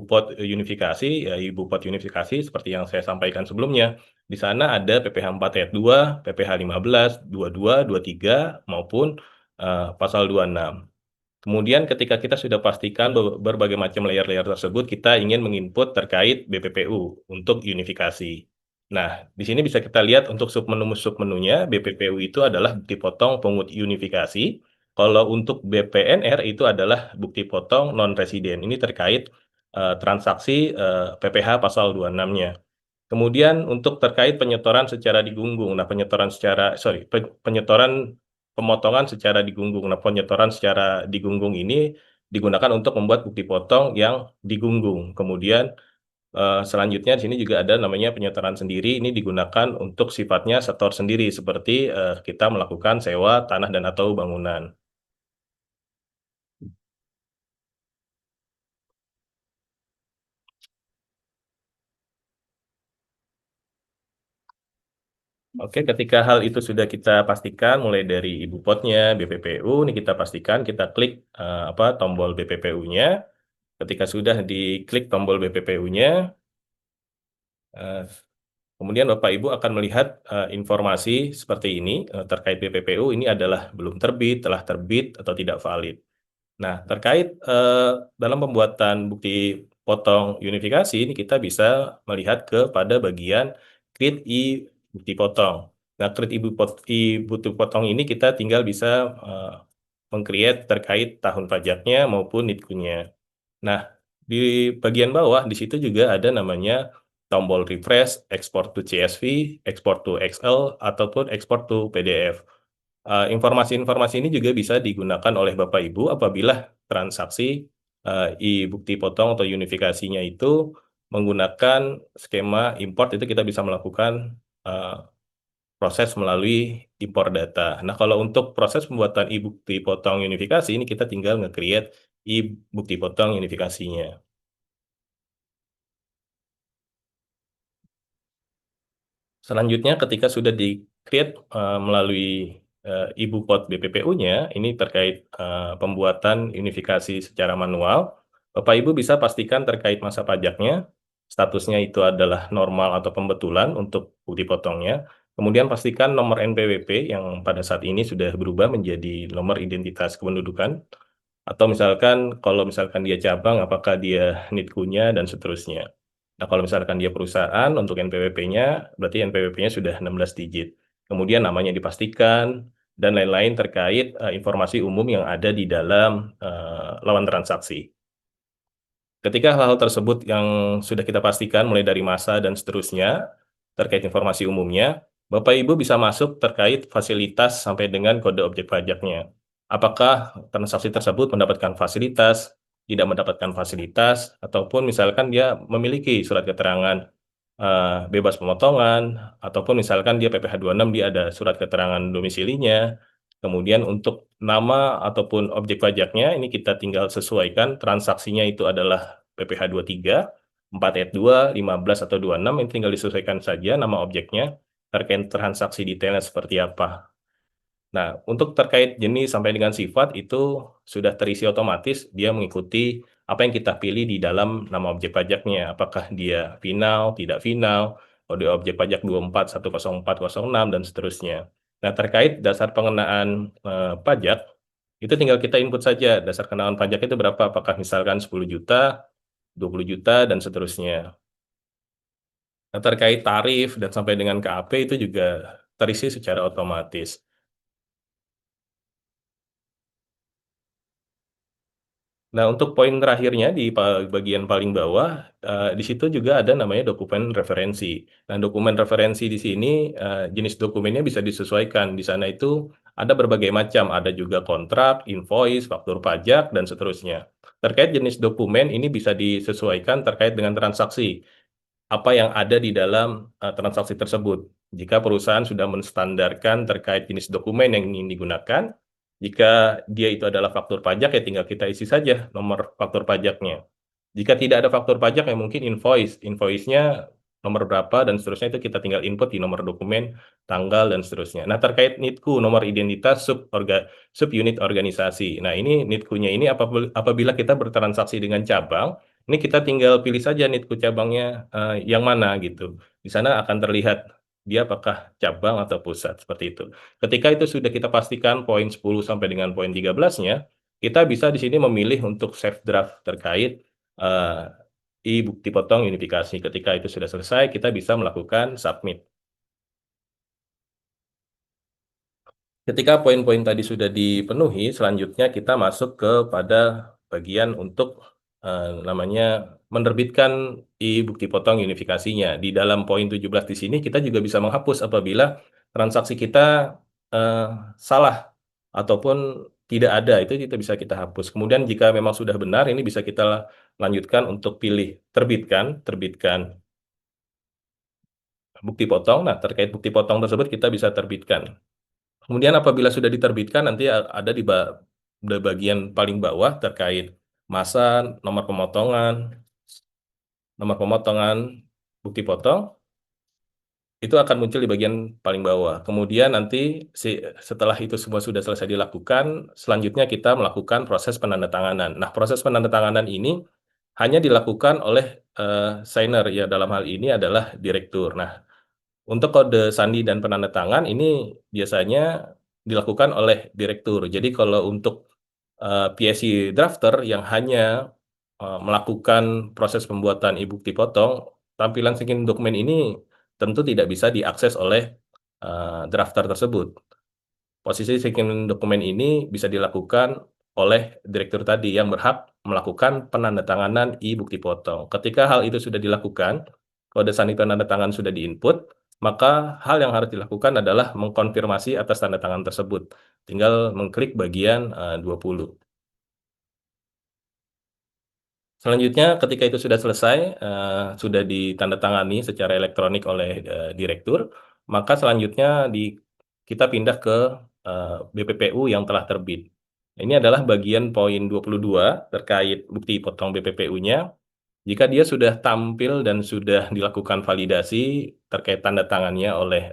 Pot unifikasi? Ya, Ibu Pot unifikasi seperti yang saya sampaikan sebelumnya. Di sana ada PPH 4 ayat 2, PPH 15, 22, 23, maupun pasal 26. Kemudian ketika kita sudah pastikan berbagai macam layer-layer tersebut, kita ingin menginput terkait BPPU untuk unifikasi. Nah, di sini bisa kita lihat untuk submenu-submenunya, BPPU itu adalah bukti potong pungut unifikasi. Kalau untuk BPNR itu adalah bukti potong non-residen. Ini terkait transaksi PPH pasal 26-nya. Kemudian untuk terkait penyetoran secara digunggung. Nah, penyetoran pemotongan secara digunggung. Nah, penyetoran secara digunggung ini digunakan untuk membuat bukti potong yang digunggung. Kemudian selanjutnya di sini juga ada namanya penyetoran sendiri. Ini digunakan untuk sifatnya setor sendiri seperti kita melakukan sewa tanah dan atau bangunan. Oke, ketika hal itu sudah kita pastikan, mulai dari ibu potnya, BPPU, ini kita pastikan, kita klik tombol BPPU-nya. Ketika sudah diklik tombol BPPU-nya, Kemudian Bapak Ibu akan melihat informasi seperti ini terkait BPPU ini adalah belum terbit, telah terbit, atau tidak valid. Nah, terkait dalam pembuatan bukti potong unifikasi ini kita bisa melihat kepada bagian create bukti potong. Nah, create bukti potong ini kita tinggal bisa meng-create terkait tahun pajaknya maupun NITKU-nya. Nah, di bagian bawah di situ juga ada namanya tombol refresh, export to CSV, export to Excel, ataupun export to PDF. Informasi-informasi ini juga bisa digunakan oleh Bapak Ibu apabila transaksi bukti potong atau unifikasinya itu menggunakan skema import, itu kita bisa melakukan proses melalui impor data. Nah, kalau untuk proses pembuatan bukti potong unifikasi ini kita tinggal nge-create bukti potong unifikasinya. Selanjutnya, ketika sudah di-create melalui e-bukpot BPPU-nya, ini terkait pembuatan unifikasi secara manual, Bapak Ibu bisa pastikan terkait masa pajaknya, statusnya itu adalah normal atau pembetulan untuk bukti potongnya. Kemudian pastikan nomor NPWP yang pada saat ini sudah berubah menjadi nomor identitas kependudukan, atau misalkan kalau misalkan dia cabang, apakah dia NITKU-nya, dan seterusnya. Nah, kalau misalkan dia perusahaan, untuk NPWP-nya, berarti NPWP-nya sudah 16 digit. Kemudian namanya dipastikan, dan lain-lain terkait informasi umum yang ada di dalam lawan transaksi. Ketika hal-hal tersebut yang sudah kita pastikan, mulai dari masa dan seterusnya, terkait informasi umumnya, Bapak Ibu bisa masuk terkait fasilitas sampai dengan kode objek pajaknya. Apakah transaksi tersebut mendapatkan fasilitas, tidak mendapatkan fasilitas, ataupun misalkan dia memiliki surat keterangan bebas pemotongan, ataupun misalkan dia PPh 26, dia ada surat keterangan domisilinya. Kemudian untuk nama ataupun objek pajaknya, ini kita tinggal sesuaikan transaksinya itu adalah PPh 23, 4 ayat 2, 15 atau 26, ini tinggal disesuaikan saja nama objeknya, terkait transaksi detailnya seperti apa. Nah, untuk terkait jenis sampai dengan sifat itu sudah terisi otomatis, dia mengikuti apa yang kita pilih di dalam nama objek pajaknya. Apakah dia final, tidak final, kode objek pajak 24, 104, 06, dan seterusnya. Nah, terkait dasar pengenaan pajak, itu tinggal kita input saja. Dasar kenaan pajak itu berapa? Apakah misalkan 10 juta, 20 juta, dan seterusnya. Nah, terkait tarif dan sampai dengan KAP itu juga terisi secara otomatis. Nah, untuk poin terakhirnya di bagian paling bawah, di situ juga ada namanya dokumen referensi. Nah, dokumen referensi di sini, jenis dokumennya bisa disesuaikan. Di sana itu ada berbagai macam, ada juga kontrak, invoice, faktur pajak, dan seterusnya. Terkait jenis dokumen, ini bisa disesuaikan terkait dengan transaksi. Apa yang ada di dalam transaksi tersebut. Jika perusahaan sudah menstandarkan terkait jenis dokumen yang ingin digunakan, jika dia itu adalah faktur pajak, ya tinggal kita isi saja nomor faktur pajaknya. Jika tidak ada faktur pajak, ya mungkin invoice-nya nomor berapa, dan seterusnya itu kita tinggal input di nomor dokumen, tanggal, dan seterusnya. Nah, terkait NITKU, nomor identitas subunit organisasi. Nah, ini NITKU-nya ini apabila kita bertransaksi dengan cabang, ini kita tinggal pilih saja NITKU cabangnya yang mana gitu. Di sana akan terlihat dia apakah cabang atau pusat, seperti itu. Ketika itu sudah kita pastikan poin 10 sampai dengan poin 13-nya, kita bisa di sini memilih untuk save draft terkait bukti potong unifikasi. Ketika itu sudah selesai, kita bisa melakukan submit. Ketika poin-poin tadi sudah dipenuhi, selanjutnya kita masuk kepada bagian untuk namanya menerbitkan bukti potong unifikasinya. Di dalam poin 17 di sini kita juga bisa menghapus apabila transaksi kita salah ataupun tidak ada, itu kita bisa kita hapus. Kemudian jika memang sudah benar, ini bisa kita lanjutkan untuk pilih terbitkan bukti potong. Nah, terkait bukti potong tersebut kita bisa terbitkan. Kemudian apabila sudah diterbitkan, nanti ada di bagian paling bawah terkait masa, nomor pemotongan bukti potong, itu akan muncul di bagian paling bawah. Kemudian nanti setelah itu semua sudah selesai dilakukan, selanjutnya kita melakukan proses penandatanganan. Nah, proses penandatanganan ini hanya dilakukan oleh signer, ya dalam hal ini adalah direktur. Nah, Untuk kode sandi dan penandatangan ini biasanya dilakukan oleh direktur. Jadi kalau untuk PSC drafter yang hanya melakukan proses pembuatan e-bukti potong, tampilan singkiran dokumen ini tentu tidak bisa diakses oleh drafter tersebut. Posisi singkiran dokumen ini bisa dilakukan oleh direktur tadi yang berhak melakukan penandatanganan e-bukti potong. Ketika hal itu sudah dilakukan, kode sandi penandatangan sudah diinput, maka hal yang harus dilakukan adalah mengkonfirmasi atas tanda tangan tersebut. Tinggal mengklik bagian 20. Selanjutnya, ketika itu sudah selesai, sudah ditandatangani secara elektronik oleh direktur, maka selanjutnya kita pindah ke BPPU yang telah terbit. Ini adalah bagian poin 22 terkait bukti potong BPPU-nya. Jika dia sudah tampil dan sudah dilakukan validasi terkait tanda tangannya oleh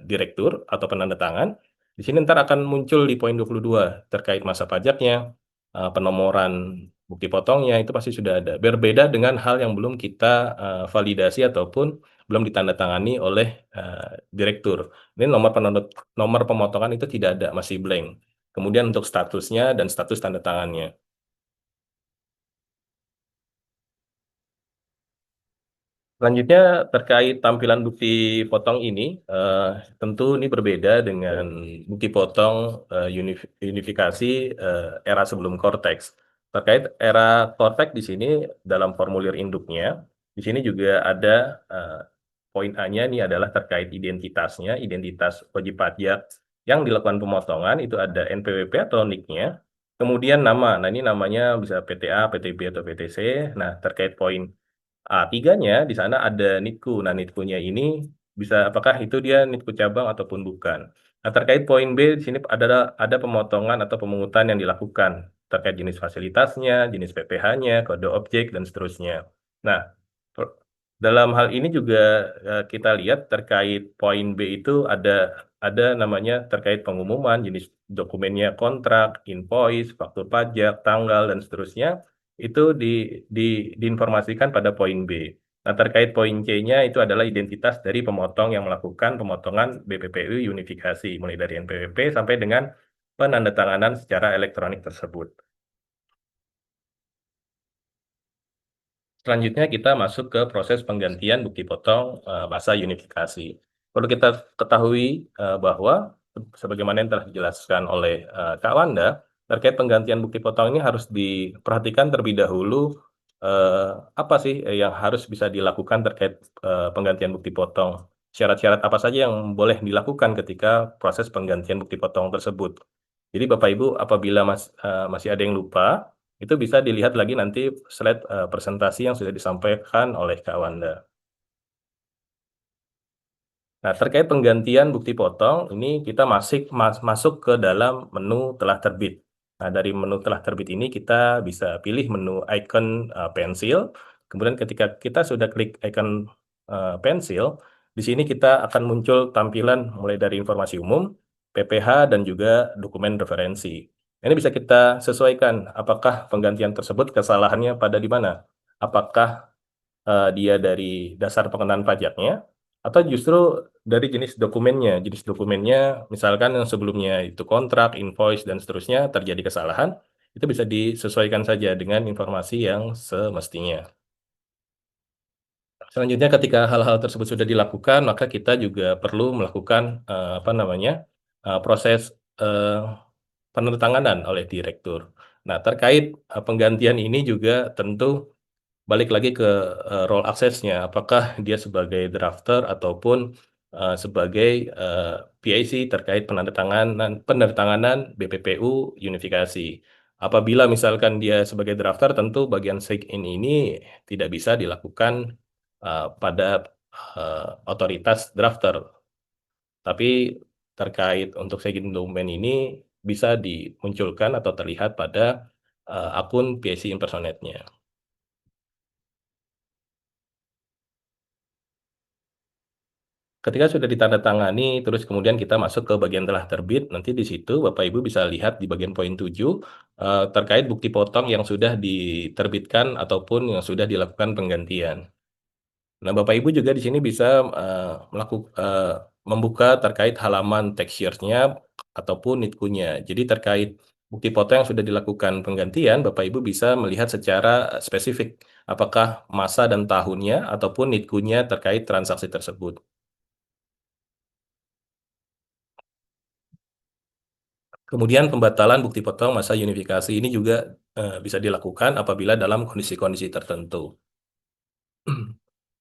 direktur atau penanda tangan, di sini ntar akan muncul di poin 22 terkait masa pajaknya, penomoran bukti potongnya itu pasti sudah ada. Berbeda dengan hal yang belum kita validasi ataupun belum ditandatangani oleh direktur. Ini nomor pemotongan itu tidak ada, masih blank. Kemudian untuk statusnya dan status tanda tangannya. Selanjutnya terkait tampilan bukti potong ini, tentu ini berbeda dengan bukti potong unifikasi era sebelum Cortex. Terkait era Cortex di sini dalam formulir induknya, di sini juga ada poin A-nya ini adalah terkait identitasnya, identitas wajib pajak yang dilakukan pemotongan itu ada NPWP atau NIK-nya. Kemudian nama, nah ini namanya bisa PTA, PTB atau PTC. Nah terkait poin A3-nya di sana ada NITKU. Nah, NITKU-nya ini bisa apakah itu dia NITKU cabang ataupun bukan. Nah, terkait poin B di sini ada pemotongan atau pemungutan yang dilakukan terkait jenis fasilitasnya, jenis PPh-nya, kode objek dan seterusnya. Nah, dalam hal ini juga kita lihat terkait poin B itu ada namanya terkait pengumuman jenis dokumennya kontrak, invoice, faktur pajak, tanggal dan seterusnya itu diinformasikan pada poin B. Nah, terkait poin C-nya itu adalah identitas dari pemotong yang melakukan pemotongan BPPU unifikasi, mulai dari NPWP sampai dengan penandatanganan secara elektronik tersebut. Selanjutnya kita masuk ke proses penggantian bukti potong masa unifikasi. Perlu kita ketahui bahwa sebagaimana yang telah dijelaskan oleh Kak Wanda, terkait penggantian bukti potong ini harus diperhatikan terlebih dahulu apa sih yang harus bisa dilakukan terkait penggantian bukti potong. Syarat-syarat apa saja yang boleh dilakukan ketika proses penggantian bukti potong tersebut. Jadi Bapak Ibu apabila masih ada yang lupa, itu bisa dilihat lagi nanti slide presentasi yang sudah disampaikan oleh Kak Wanda. Nah, terkait penggantian bukti potong, ini kita masuk ke dalam menu telah terbit. Nah, dari menu telah terbit ini kita bisa pilih menu icon pensil. Kemudian ketika kita sudah klik icon pensil, di sini kita akan muncul tampilan mulai dari informasi umum, PPh, dan juga dokumen referensi. Ini bisa kita sesuaikan apakah penggantian tersebut kesalahannya pada di mana. Apakah dia dari dasar pengenaan pajaknya, atau justru dari jenis dokumennya. Jenis dokumennya, misalkan yang sebelumnya itu kontrak, invoice, dan seterusnya terjadi kesalahan, itu bisa disesuaikan saja dengan informasi yang semestinya. Selanjutnya, ketika hal-hal tersebut sudah dilakukan, maka kita juga perlu melakukan proses penandatanganan oleh direktur. Nah, terkait penggantian ini juga tentu balik lagi ke role aksesnya, apakah dia sebagai drafter ataupun sebagai PIC terkait penandatanganan BPPU unifikasi. Apabila misalkan dia sebagai drafter, tentu bagian sign-in ini tidak bisa dilakukan pada otoritas drafter. Tapi terkait untuk sign-in dokumen ini bisa dimunculkan atau terlihat pada akun PIC impersonate-nya. Ketika sudah ditandatangani, terus kemudian kita masuk ke bagian telah terbit, nanti di situ Bapak Ibu bisa lihat di bagian poin 7 terkait bukti potong yang sudah diterbitkan ataupun yang sudah dilakukan penggantian. Nah, Bapak Ibu juga di sini bisa membuka terkait halaman texture-nya ataupun nitku-nya. Jadi terkait bukti foto yang sudah dilakukan penggantian, Bapak Ibu bisa melihat secara spesifik apakah masa dan tahunnya ataupun nitku-nya terkait transaksi tersebut. Kemudian pembatalan bukti potong masa unifikasi ini juga bisa dilakukan apabila dalam kondisi-kondisi tertentu.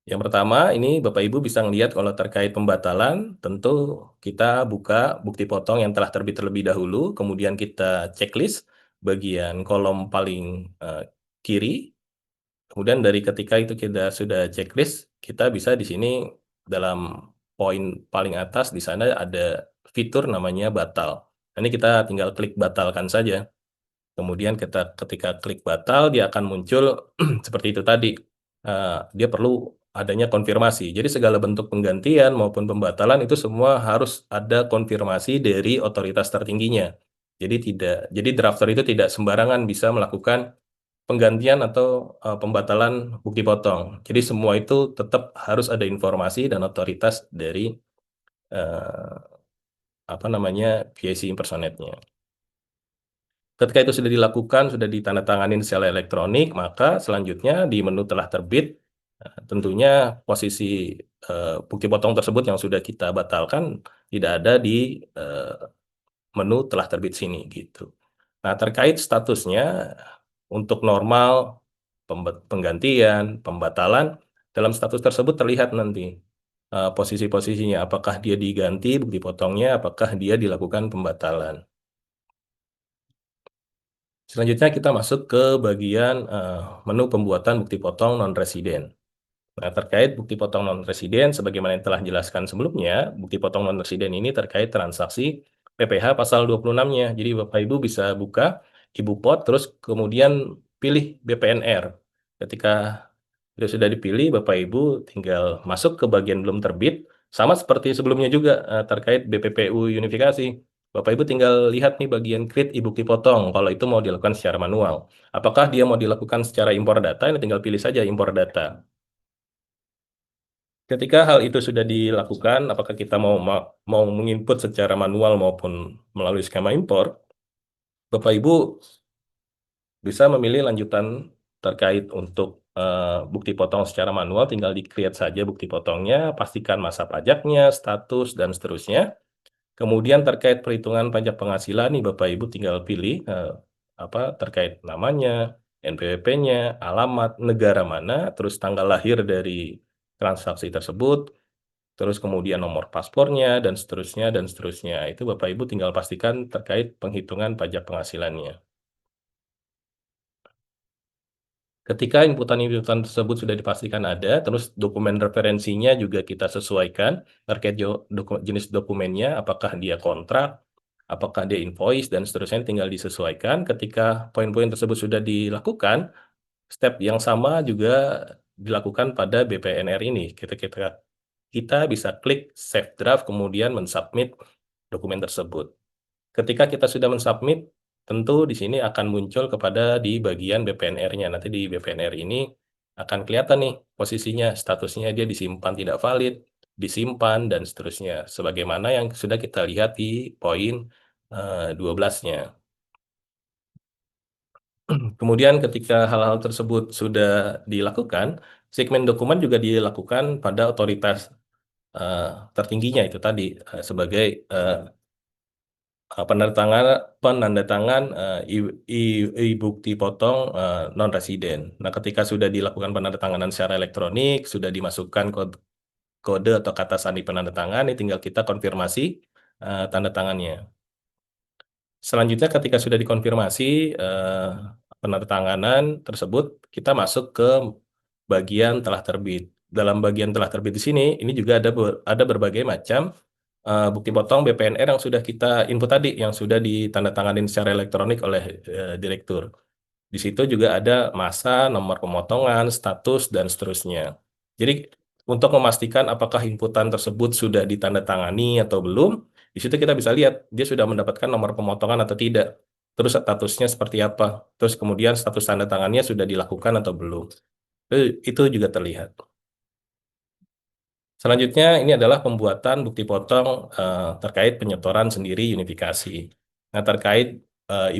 Yang pertama, ini Bapak Ibu bisa melihat kalau terkait pembatalan, tentu kita buka bukti potong yang telah terbit terlebih dahulu, kemudian kita checklist bagian kolom paling kiri. Kemudian dari ketika itu kita sudah checklist, kita bisa di sini dalam poin paling atas di sana ada fitur namanya batal. Ini kita tinggal klik batalkan saja. Kemudian ketika klik batal, dia akan muncul seperti itu tadi. Dia perlu adanya konfirmasi. Jadi segala bentuk penggantian maupun pembatalan itu semua harus ada konfirmasi dari otoritas tertingginya. Jadi drafter itu tidak sembarangan bisa melakukan penggantian atau pembatalan bukti potong. Jadi semua itu tetap harus ada informasi dan otoritas dari eh, PIC impersonate-nya. Ketika itu sudah dilakukan, sudah ditandatangani secara elektronik, maka selanjutnya di menu telah terbit, tentunya posisi bukti potong tersebut yang sudah kita batalkan tidak ada di menu telah terbit sini gitu. Nah, terkait statusnya untuk normal, penggantian, pembatalan, dalam status tersebut terlihat nanti posisi-posisinya, apakah dia diganti bukti potongnya, apakah dia dilakukan pembatalan. Selanjutnya kita masuk ke bagian menu pembuatan bukti potong non-residen. Nah, terkait bukti potong non-residen, sebagaimana yang telah dijelaskan sebelumnya, bukti potong non-residen ini terkait transaksi PPh pasal 26-nya. Jadi Bapak Ibu bisa buka Ibu Pot, terus kemudian pilih BPNR. Ketika itu sudah dipilih, Bapak Ibu tinggal masuk ke bagian belum terbit, sama seperti sebelumnya juga terkait BPPU unifikasi. Bapak Ibu tinggal lihat nih bagian create e-bukti potong, kalau itu mau dilakukan secara manual. Apakah dia mau dilakukan secara impor data, ini tinggal pilih saja impor data. Ketika hal itu sudah dilakukan, apakah kita mau menginput secara manual maupun melalui skema impor, Bapak Ibu bisa memilih lanjutan terkait untuk bukti potong secara manual, tinggal di-create saja bukti potongnya, pastikan masa pajaknya, status, dan seterusnya. Kemudian terkait perhitungan pajak penghasilan, nih Bapak Ibu tinggal pilih terkait namanya, NPWP-nya, alamat, negara mana, terus tanggal lahir dari transaksi tersebut, terus kemudian nomor paspornya, dan seterusnya, dan seterusnya. Itu Bapak Ibu tinggal pastikan terkait penghitungan pajak penghasilannya. Ketika inputan-inputan tersebut sudah dipastikan ada, terus dokumen referensinya juga kita sesuaikan terkait jenis dokumennya, apakah dia kontrak, apakah dia invoice, dan seterusnya tinggal disesuaikan. Ketika poin-poin tersebut sudah dilakukan, step yang sama juga dilakukan pada BPNR ini. Kita bisa klik Save Draft, kemudian mensubmit dokumen tersebut. Ketika kita sudah mensubmit, tentu di sini akan muncul kepada di bagian BPNR-nya. Nanti di BPNR ini akan kelihatan nih posisinya, statusnya dia disimpan tidak valid, disimpan, dan seterusnya. Sebagaimana yang sudah kita lihat di poin 12-nya. Kemudian ketika hal-hal tersebut sudah dilakukan, segmen dokumen juga dilakukan pada otoritas eh, tertingginya itu tadi sebagai penandatangan bukti potong non-residen. Nah, ketika sudah dilakukan penandatanganan secara elektronik, sudah dimasukkan kode atau kata sandi penandatangan, ini tinggal kita konfirmasi tanda tangannya. Selanjutnya, ketika sudah dikonfirmasi penandatanganan tersebut, kita masuk ke bagian telah terbit. Dalam bagian telah terbit di sini, ini juga ada berbagai macam bukti potong BPNR yang sudah kita input tadi, yang sudah ditandatangani secara elektronik oleh direktur. Di situ juga ada masa, nomor pemotongan, status, dan seterusnya. Jadi untuk memastikan apakah inputan tersebut sudah ditandatangani atau belum, di situ kita bisa lihat dia sudah mendapatkan nomor pemotongan atau tidak. Terus statusnya seperti apa. Terus kemudian status tanda tangannya sudah dilakukan atau belum. Itu juga terlihat. Selanjutnya ini adalah pembuatan bukti potong terkait penyetoran sendiri unifikasi. Nah, terkait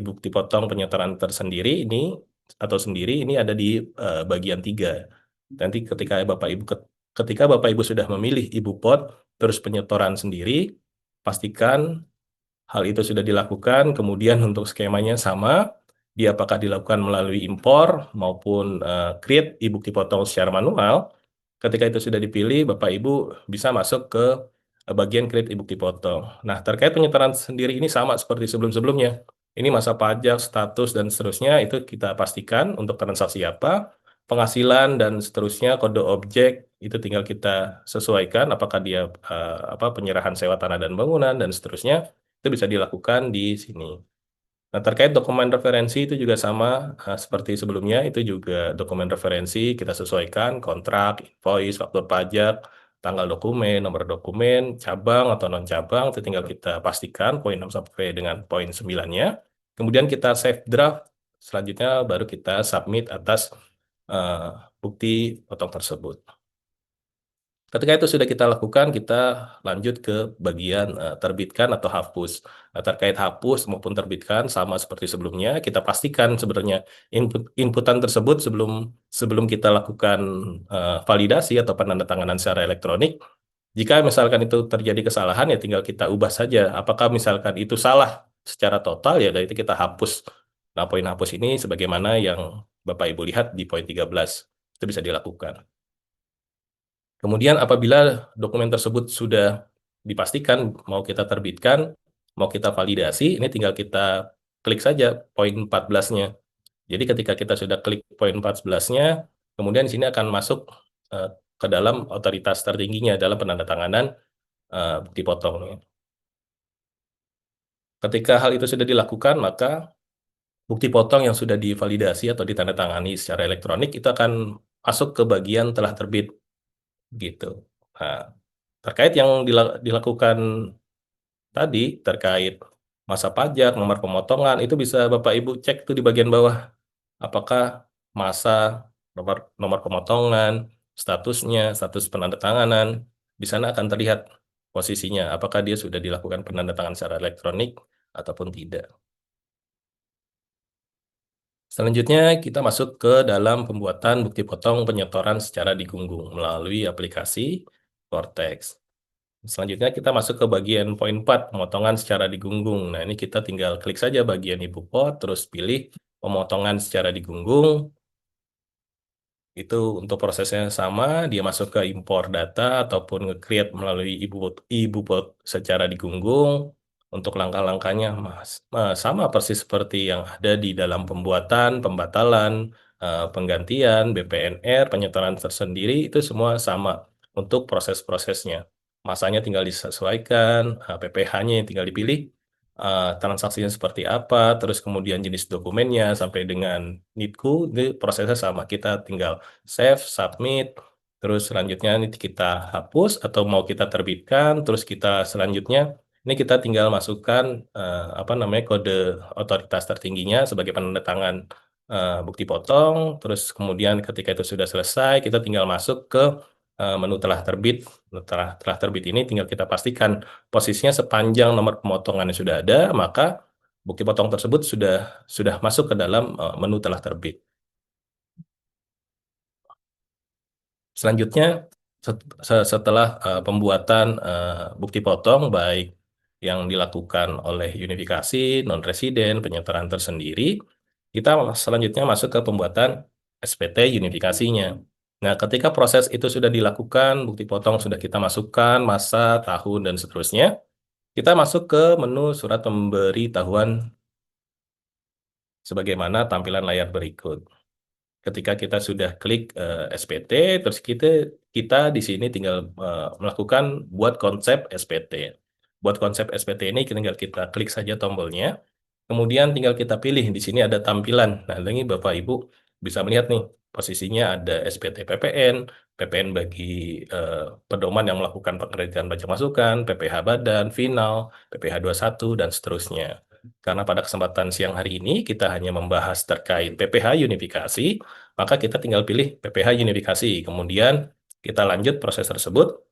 bukti potong penyetoran tersendiri ini atau sendiri ini ada di bagian 3. Nanti ketika Bapak Ibu sudah memilih ibu pot terus penyetoran sendiri, pastikan hal itu sudah dilakukan. Kemudian untuk skemanya sama, dia apakah dilakukan melalui impor maupun create e-bukti potong secara manual. Ketika itu sudah dipilih, Bapak Ibu bisa masuk ke bagian create e-bukti potong. Nah, terkait penyetoran sendiri ini sama seperti sebelum-sebelumnya. Ini masa pajak, status, dan seterusnya itu kita pastikan untuk transaksi apa, penghasilan, dan seterusnya, kode objek, itu tinggal kita sesuaikan apakah dia penyerahan sewa tanah dan bangunan, dan seterusnya, itu bisa dilakukan di sini. Nah, terkait dokumen referensi itu juga sama seperti sebelumnya, itu juga dokumen referensi kita sesuaikan, kontrak, invoice, faktur pajak, tanggal dokumen, nomor dokumen, cabang atau non-cabang, itu tinggal kita pastikan poin 6 sampai dengan poin 9-nya. Kemudian kita save draft, selanjutnya baru kita submit atas bukti potong tersebut. Ketika itu sudah kita lakukan, kita lanjut ke bagian terbitkan atau hapus. Nah, terkait hapus maupun terbitkan sama seperti sebelumnya, kita pastikan sebenarnya inputan tersebut sebelum kita lakukan validasi atau penandatanganan secara elektronik. Jika misalkan itu terjadi kesalahan, ya tinggal kita ubah saja. Apakah misalkan itu salah secara total, ya dari itu kita hapus. Nah, poin hapus ini sebagaimana yang Bapak Ibu lihat di poin 13. Itu bisa dilakukan. Kemudian apabila dokumen tersebut sudah dipastikan mau kita terbitkan, mau kita validasi, ini tinggal kita klik saja poin 14-nya. Jadi ketika kita sudah klik poin 14-nya, kemudian di sini akan masuk ke dalam otoritas tertingginya dalam penandatanganan bukti potong. Ketika hal itu sudah dilakukan, maka bukti potong yang sudah divalidasi atau ditandatangani secara elektronik itu akan masuk ke bagian telah terbit. Gitu. Nah, terkait yang dilakukan tadi, terkait masa pajak, nomor pemotongan, itu bisa Bapak Ibu cek tuh di bagian bawah. Apakah masa, nomor pemotongan, statusnya, status penandatanganan, di sana akan terlihat posisinya, apakah dia sudah dilakukan penandatanganan secara elektronik ataupun tidak. Selanjutnya, kita masuk ke dalam pembuatan bukti potong penyetoran secara digunggung melalui aplikasi Cortex. Selanjutnya, kita masuk ke bagian poin 4, pemotongan secara digunggung. Nah, ini kita tinggal klik saja bagian ibu pot, terus pilih pemotongan secara digunggung. Itu untuk prosesnya sama, dia masuk ke impor data ataupun nge-create melalui ibu pot secara digunggung. Untuk langkah-langkahnya sama persis seperti yang ada di dalam pembuatan, pembatalan, penggantian, BPNR, penyetoran tersendiri, itu semua sama untuk proses-prosesnya. Masanya tinggal disesuaikan, PPh-nya yang tinggal dipilih, transaksinya seperti apa, terus kemudian jenis dokumennya sampai dengan NITKU, ini prosesnya sama. Kita tinggal save, submit, terus selanjutnya ini kita hapus atau mau kita terbitkan, terus kita selanjutnya ini kita tinggal masukkan kode otoritas tertingginya sebagai penandatangan bukti potong, terus kemudian ketika itu sudah selesai, kita tinggal masuk ke menu telah terbit. Telah terbit ini tinggal kita pastikan posisinya sepanjang nomor pemotongannya sudah ada, maka bukti potong tersebut sudah masuk ke dalam menu telah terbit. Selanjutnya, setelah pembuatan bukti potong, baik yang dilakukan oleh unifikasi, non-residen, penyetoran tersendiri, kita selanjutnya masuk ke pembuatan SPT unifikasinya. Nah, ketika proses itu sudah dilakukan, bukti potong sudah kita masukkan, masa, tahun, dan seterusnya, kita masuk ke menu surat pemberitahuan sebagaimana tampilan layar berikut. Ketika kita sudah klik SPT, terus kita di sini tinggal melakukan buat konsep SPT. Buat konsep SPT ini tinggal kita klik saja tombolnya. Kemudian tinggal kita pilih di sini ada tampilan. Nah, ini Bapak Ibu bisa melihat nih posisinya ada SPT PPN, PPN bagi pedoman yang melakukan pengreditan pajak masukan, PPh badan, final, PPh 21 dan seterusnya. Karena pada kesempatan siang hari ini kita hanya membahas terkait PPh unifikasi, maka kita tinggal pilih PPh unifikasi. Kemudian kita lanjut proses tersebut.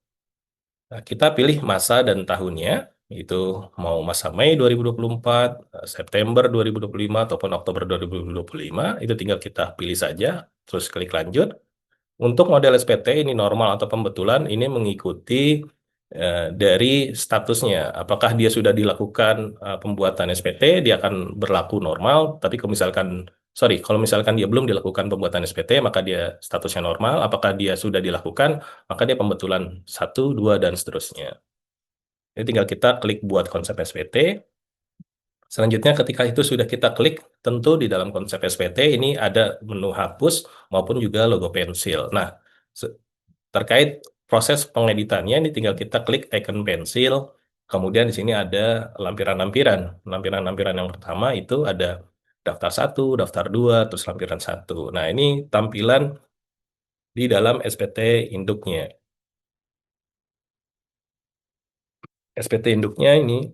Nah, kita pilih masa dan tahunnya, itu mau masa Mei 2024, September 2025, ataupun Oktober 2025, itu tinggal kita pilih saja, terus klik lanjut. Untuk model SPT ini normal atau pembetulan, ini mengikuti dari statusnya. Apakah dia sudah dilakukan pembuatan SPT, dia akan berlaku normal, tapi kalau misalkan dia belum dilakukan pembuatan SPT, maka dia statusnya normal. Apakah dia sudah dilakukan, maka dia pembetulan 1, 2, dan seterusnya. Jadi tinggal kita klik buat konsep SPT. Selanjutnya ketika itu sudah kita klik, tentu di dalam konsep SPT ini ada menu hapus maupun juga logo pensil. Nah, terkait proses pengeditannya ini tinggal kita klik icon pensil. Kemudian di sini ada lampiran-lampiran. Lampiran-lampiran yang pertama itu ada daftar 1, daftar 2, terus lampiran 1. Nah, ini tampilan di dalam SPT induknya. SPT induknya ini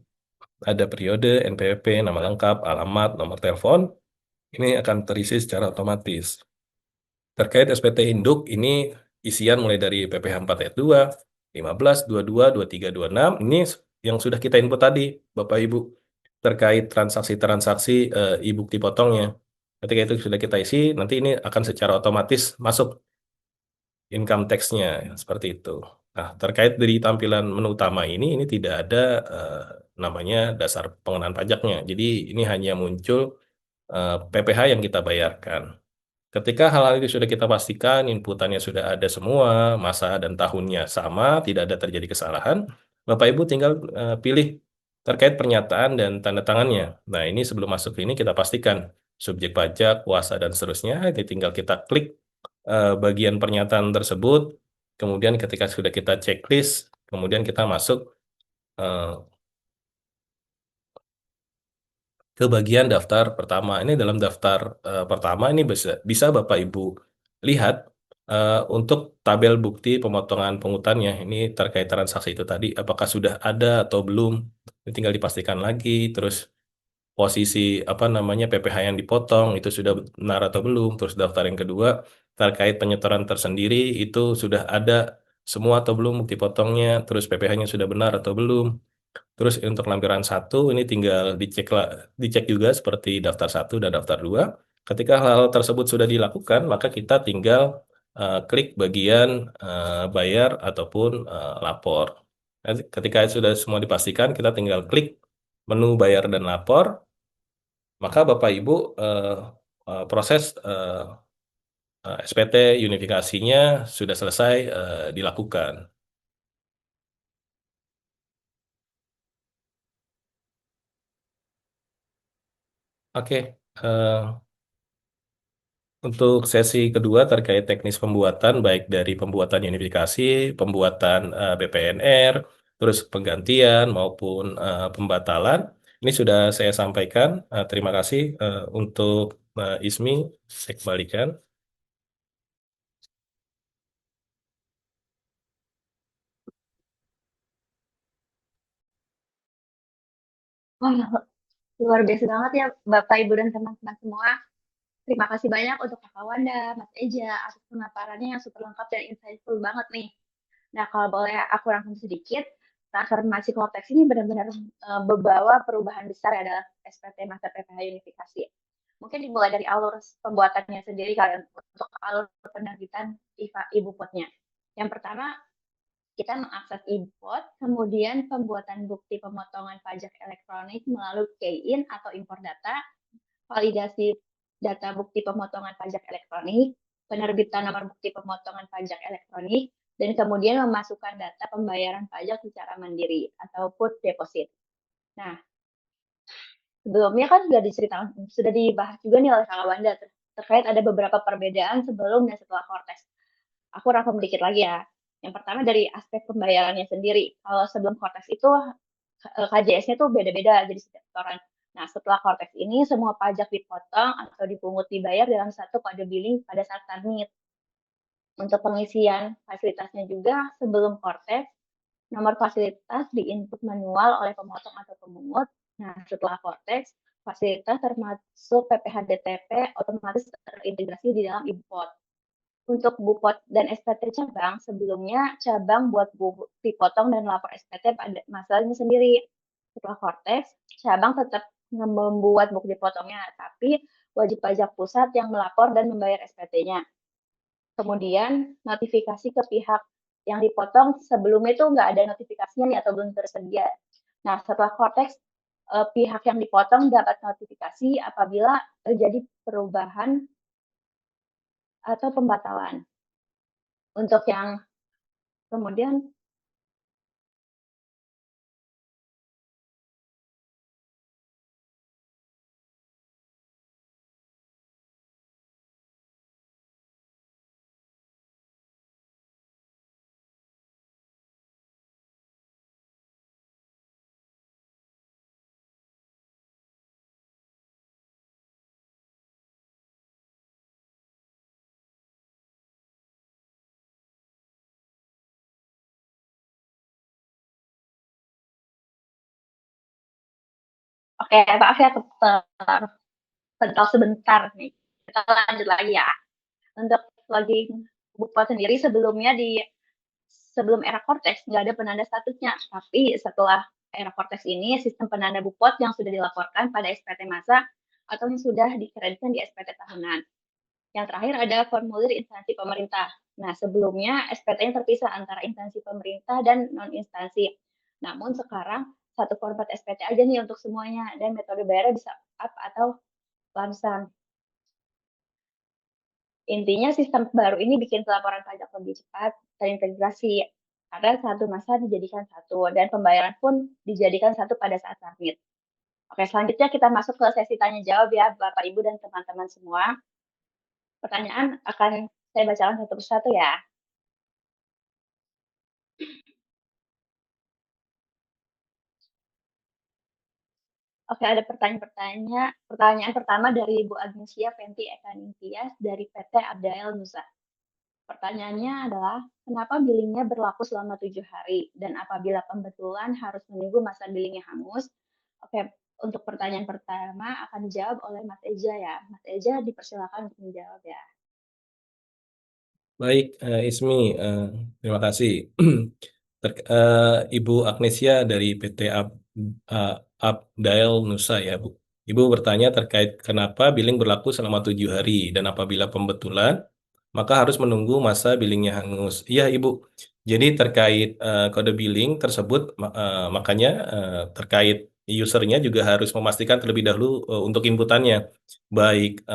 ada periode, NPWP, nama lengkap, alamat, nomor telepon. Ini akan terisi secara otomatis. Terkait SPT induk, ini isian mulai dari PPh 4 ayat 2, 15, 22, 23, 26. Ini yang sudah kita input tadi, Bapak Ibu. Terkait transaksi-transaksi e-bukti potongnya. Ketika itu sudah kita isi, nanti ini akan secara otomatis masuk income tax-nya, seperti itu. Nah, terkait dari tampilan menu utama ini tidak ada namanya dasar pengenaan pajaknya. Jadi ini hanya muncul PPh yang kita bayarkan. Ketika hal-hal itu sudah kita pastikan, inputannya sudah ada semua, masa dan tahunnya sama, tidak ada terjadi kesalahan, Bapak Ibu tinggal pilih terkait pernyataan dan tanda tangannya. Nah, ini sebelum masuk ini kita pastikan subjek pajak, kuasa, dan seterusnya. Ini tinggal kita klik bagian pernyataan tersebut, kemudian ketika sudah kita checklist, kemudian kita masuk eh, ke bagian daftar pertama. Ini dalam daftar pertama ini bisa Bapak Ibu lihat untuk tabel bukti pemotongan pungutannya. Ini terkait transaksi itu tadi, apakah sudah ada atau belum? Ini tinggal dipastikan lagi. Terus posisi apa namanya PPh yang dipotong itu sudah benar atau belum. Terus daftar yang kedua terkait penyetoran tersendiri itu sudah ada semua atau belum bukti potongnya. Terus PPh-nya sudah benar atau belum. Terus untuk lampiran 1 ini tinggal dicek juga seperti daftar 1 dan daftar 2. Ketika hal-hal tersebut sudah dilakukan, maka kita tinggal klik bagian bayar ataupun lapor. Nanti ketika sudah semua dipastikan, kita tinggal klik menu bayar dan lapor, maka Bapak Ibu proses SPT unifikasinya sudah selesai dilakukan. Oke, untuk sesi kedua terkait teknis pembuatan, baik dari pembuatan unifikasi, pembuatan BPNR, terus penggantian maupun pembatalan, ini sudah saya sampaikan. Terima kasih untuk Ismi, saya kembalikan. Wah, luar biasa banget ya Bapak, Ibu, dan teman-teman semua. Terima kasih banyak untuk Kakak Wanda, Mas Eja, atas pemaparannya yang super lengkap dan insightful banget nih. Nah, kalau boleh aku rangkum sedikit, transformasi Cortex ini benar-benar membawa perubahan besar ya dalam SPT masa PPh unifikasi. Mungkin dimulai dari alur pembuatannya sendiri kalian untuk alur penerbitan ibu potnya. Yang pertama, kita mengakses import, kemudian pembuatan bukti pemotongan pajak elektronik melalui key-in atau impor data, validasi data bukti pemotongan pajak elektronik, penerbitan nomor bukti pemotongan pajak elektronik, dan kemudian memasukkan data pembayaran pajak secara mandiri atau put deposit. Nah, sebelumnya kan sudah dibahas juga nih oleh Kak Wanda terkait ada beberapa perbedaan sebelum dan setelah Cortex. Aku rangkum dikit lagi ya. Yang pertama dari aspek pembayarannya sendiri. Kalau sebelum Cortex itu KJS-nya tuh beda-beda jadi setiap setoran. Nah, setelah Cortex ini semua pajak dipotong atau dipungut dibayar dalam satu kode billing pada saat submit. Untuk pengisian fasilitasnya juga sebelum Cortex, nomor fasilitas diinput manual oleh pemotong atau pemungut. Nah, setelah Cortex, fasilitas termasuk PPh DTP otomatis terintegrasi di dalam import. Untuk Bupot dan SPT cabang, sebelumnya cabang buat bukti potong dan lapor SPT pada masalahnya sendiri. Setelah Kortex, cabang tetap membuat bukti potongnya, tapi wajib pajak pusat yang melapor dan membayar SPT-nya. Kemudian notifikasi ke pihak yang dipotong sebelumnya itu nggak ada notifikasinya nih atau belum tersedia. Nah, setelah Cortex, pihak yang dipotong dapat notifikasi apabila terjadi perubahan atau pembatalan. Untuk yang kemudian oke, maaf ya terpental sebentar nih. Kita lanjut lagi ya. Untuk login Bupot sendiri sebelum era Cortex nggak ada penanda statusnya, tapi setelah era Cortex ini sistem penanda Bupot yang sudah dilaporkan pada SPT masa atau yang sudah dikreditkan di SPT tahunan. Yang terakhir ada formulir instansi pemerintah. Nah, sebelumnya SPT-nya terpisah antara instansi pemerintah dan non-instansi. Namun sekarang satu format SPT aja nih untuk semuanya dan metode bayarnya bisa up atau langsung. Intinya sistem baru ini bikin pelaporan pajak lebih cepat, terintegrasi, karena satu masa dijadikan satu, dan pembayaran pun dijadikan satu pada saat submit. Oke, selanjutnya kita masuk ke sesi tanya jawab ya, Bapak, Ibu, dan teman-teman semua. Pertanyaan akan saya bacakan satu persatu ya. Oke, ada pertanyaan pertama dari Ibu Agnesia Fenty Ekaningtias dari PT Abdael Nusa. Pertanyaannya adalah, kenapa billingnya berlaku selama 7 hari? Dan apabila pembetulan harus menunggu masa billingnya hangus? Oke, untuk pertanyaan pertama akan dijawab oleh Mas Eja ya. Mas Eja dipersilakan untuk menjawab ya. Baik, Ismi, terima kasih. Ibu Agnesia dari PT Abdael Nusa ya, Bu. Ibu bertanya terkait kenapa billing berlaku selama 7 hari dan apabila pembetulan, maka harus menunggu masa billingnya hangus. Iya, Ibu. Jadi terkait kode billing tersebut, makanya terkait usernya juga harus memastikan terlebih dahulu untuk inputannya, baik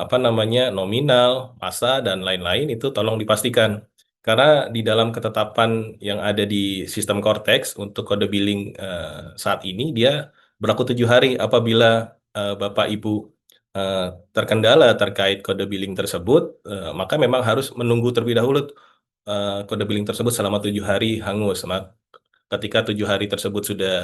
apa namanya nominal, masa dan lain-lain itu tolong dipastikan. Karena di dalam ketetapan yang ada di sistem Cortex untuk kode billing saat ini dia berlaku 7 hari. Apabila Bapak Ibu eh, terkendala terkait kode billing tersebut, maka memang harus menunggu terlebih dahulu kode billing tersebut selama 7 hari hangus. Ketika 7 hari tersebut sudah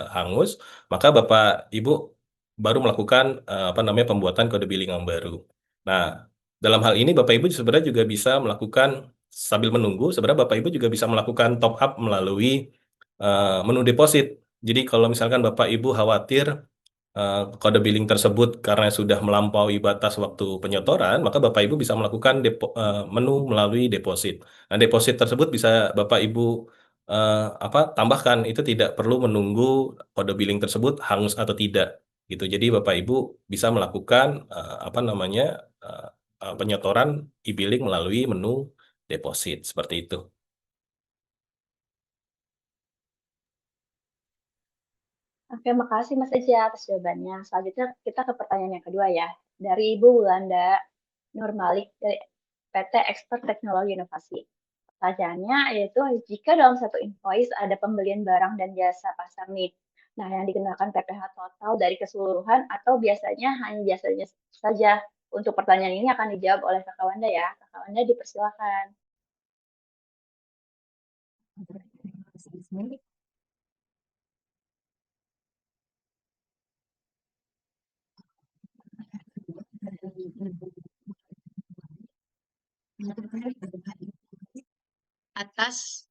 hangus, maka Bapak Ibu baru melakukan apa namanya pembuatan kode billing yang baru. Nah, dalam hal ini Bapak Ibu sebenarnya juga bisa melakukan sambil menunggu, sebenarnya Bapak Ibu juga bisa melakukan top up melalui menu deposit. Jadi kalau misalkan Bapak Ibu khawatir kode billing tersebut karena sudah melampaui batas waktu penyetoran, maka Bapak Ibu bisa melakukan menu melalui deposit. Nah, deposit tersebut bisa Bapak Ibu apa tambahkan, itu tidak perlu menunggu kode billing tersebut hangus atau tidak gitu. Jadi Bapak Ibu bisa melakukan apa namanya eh, penyetoran e-billing melalui menu deposit seperti itu. Oke, makasih Mas Eja atas jawabannya. Selanjutnya kita ke pertanyaan yang kedua ya. Dari Ibu Wulanda Nurmalik dari PT Expert Teknologi Inovasi. Pertanyaannya yaitu jika dalam satu invoice ada pembelian barang dan jasa pasar nih, nah yang dikenakan PPh total dari keseluruhan atau biasanya hanya jasanya saja? Untuk pertanyaan ini akan dijawab oleh Kakak Wanda ya. Kakak Wanda dipersilakan. Atas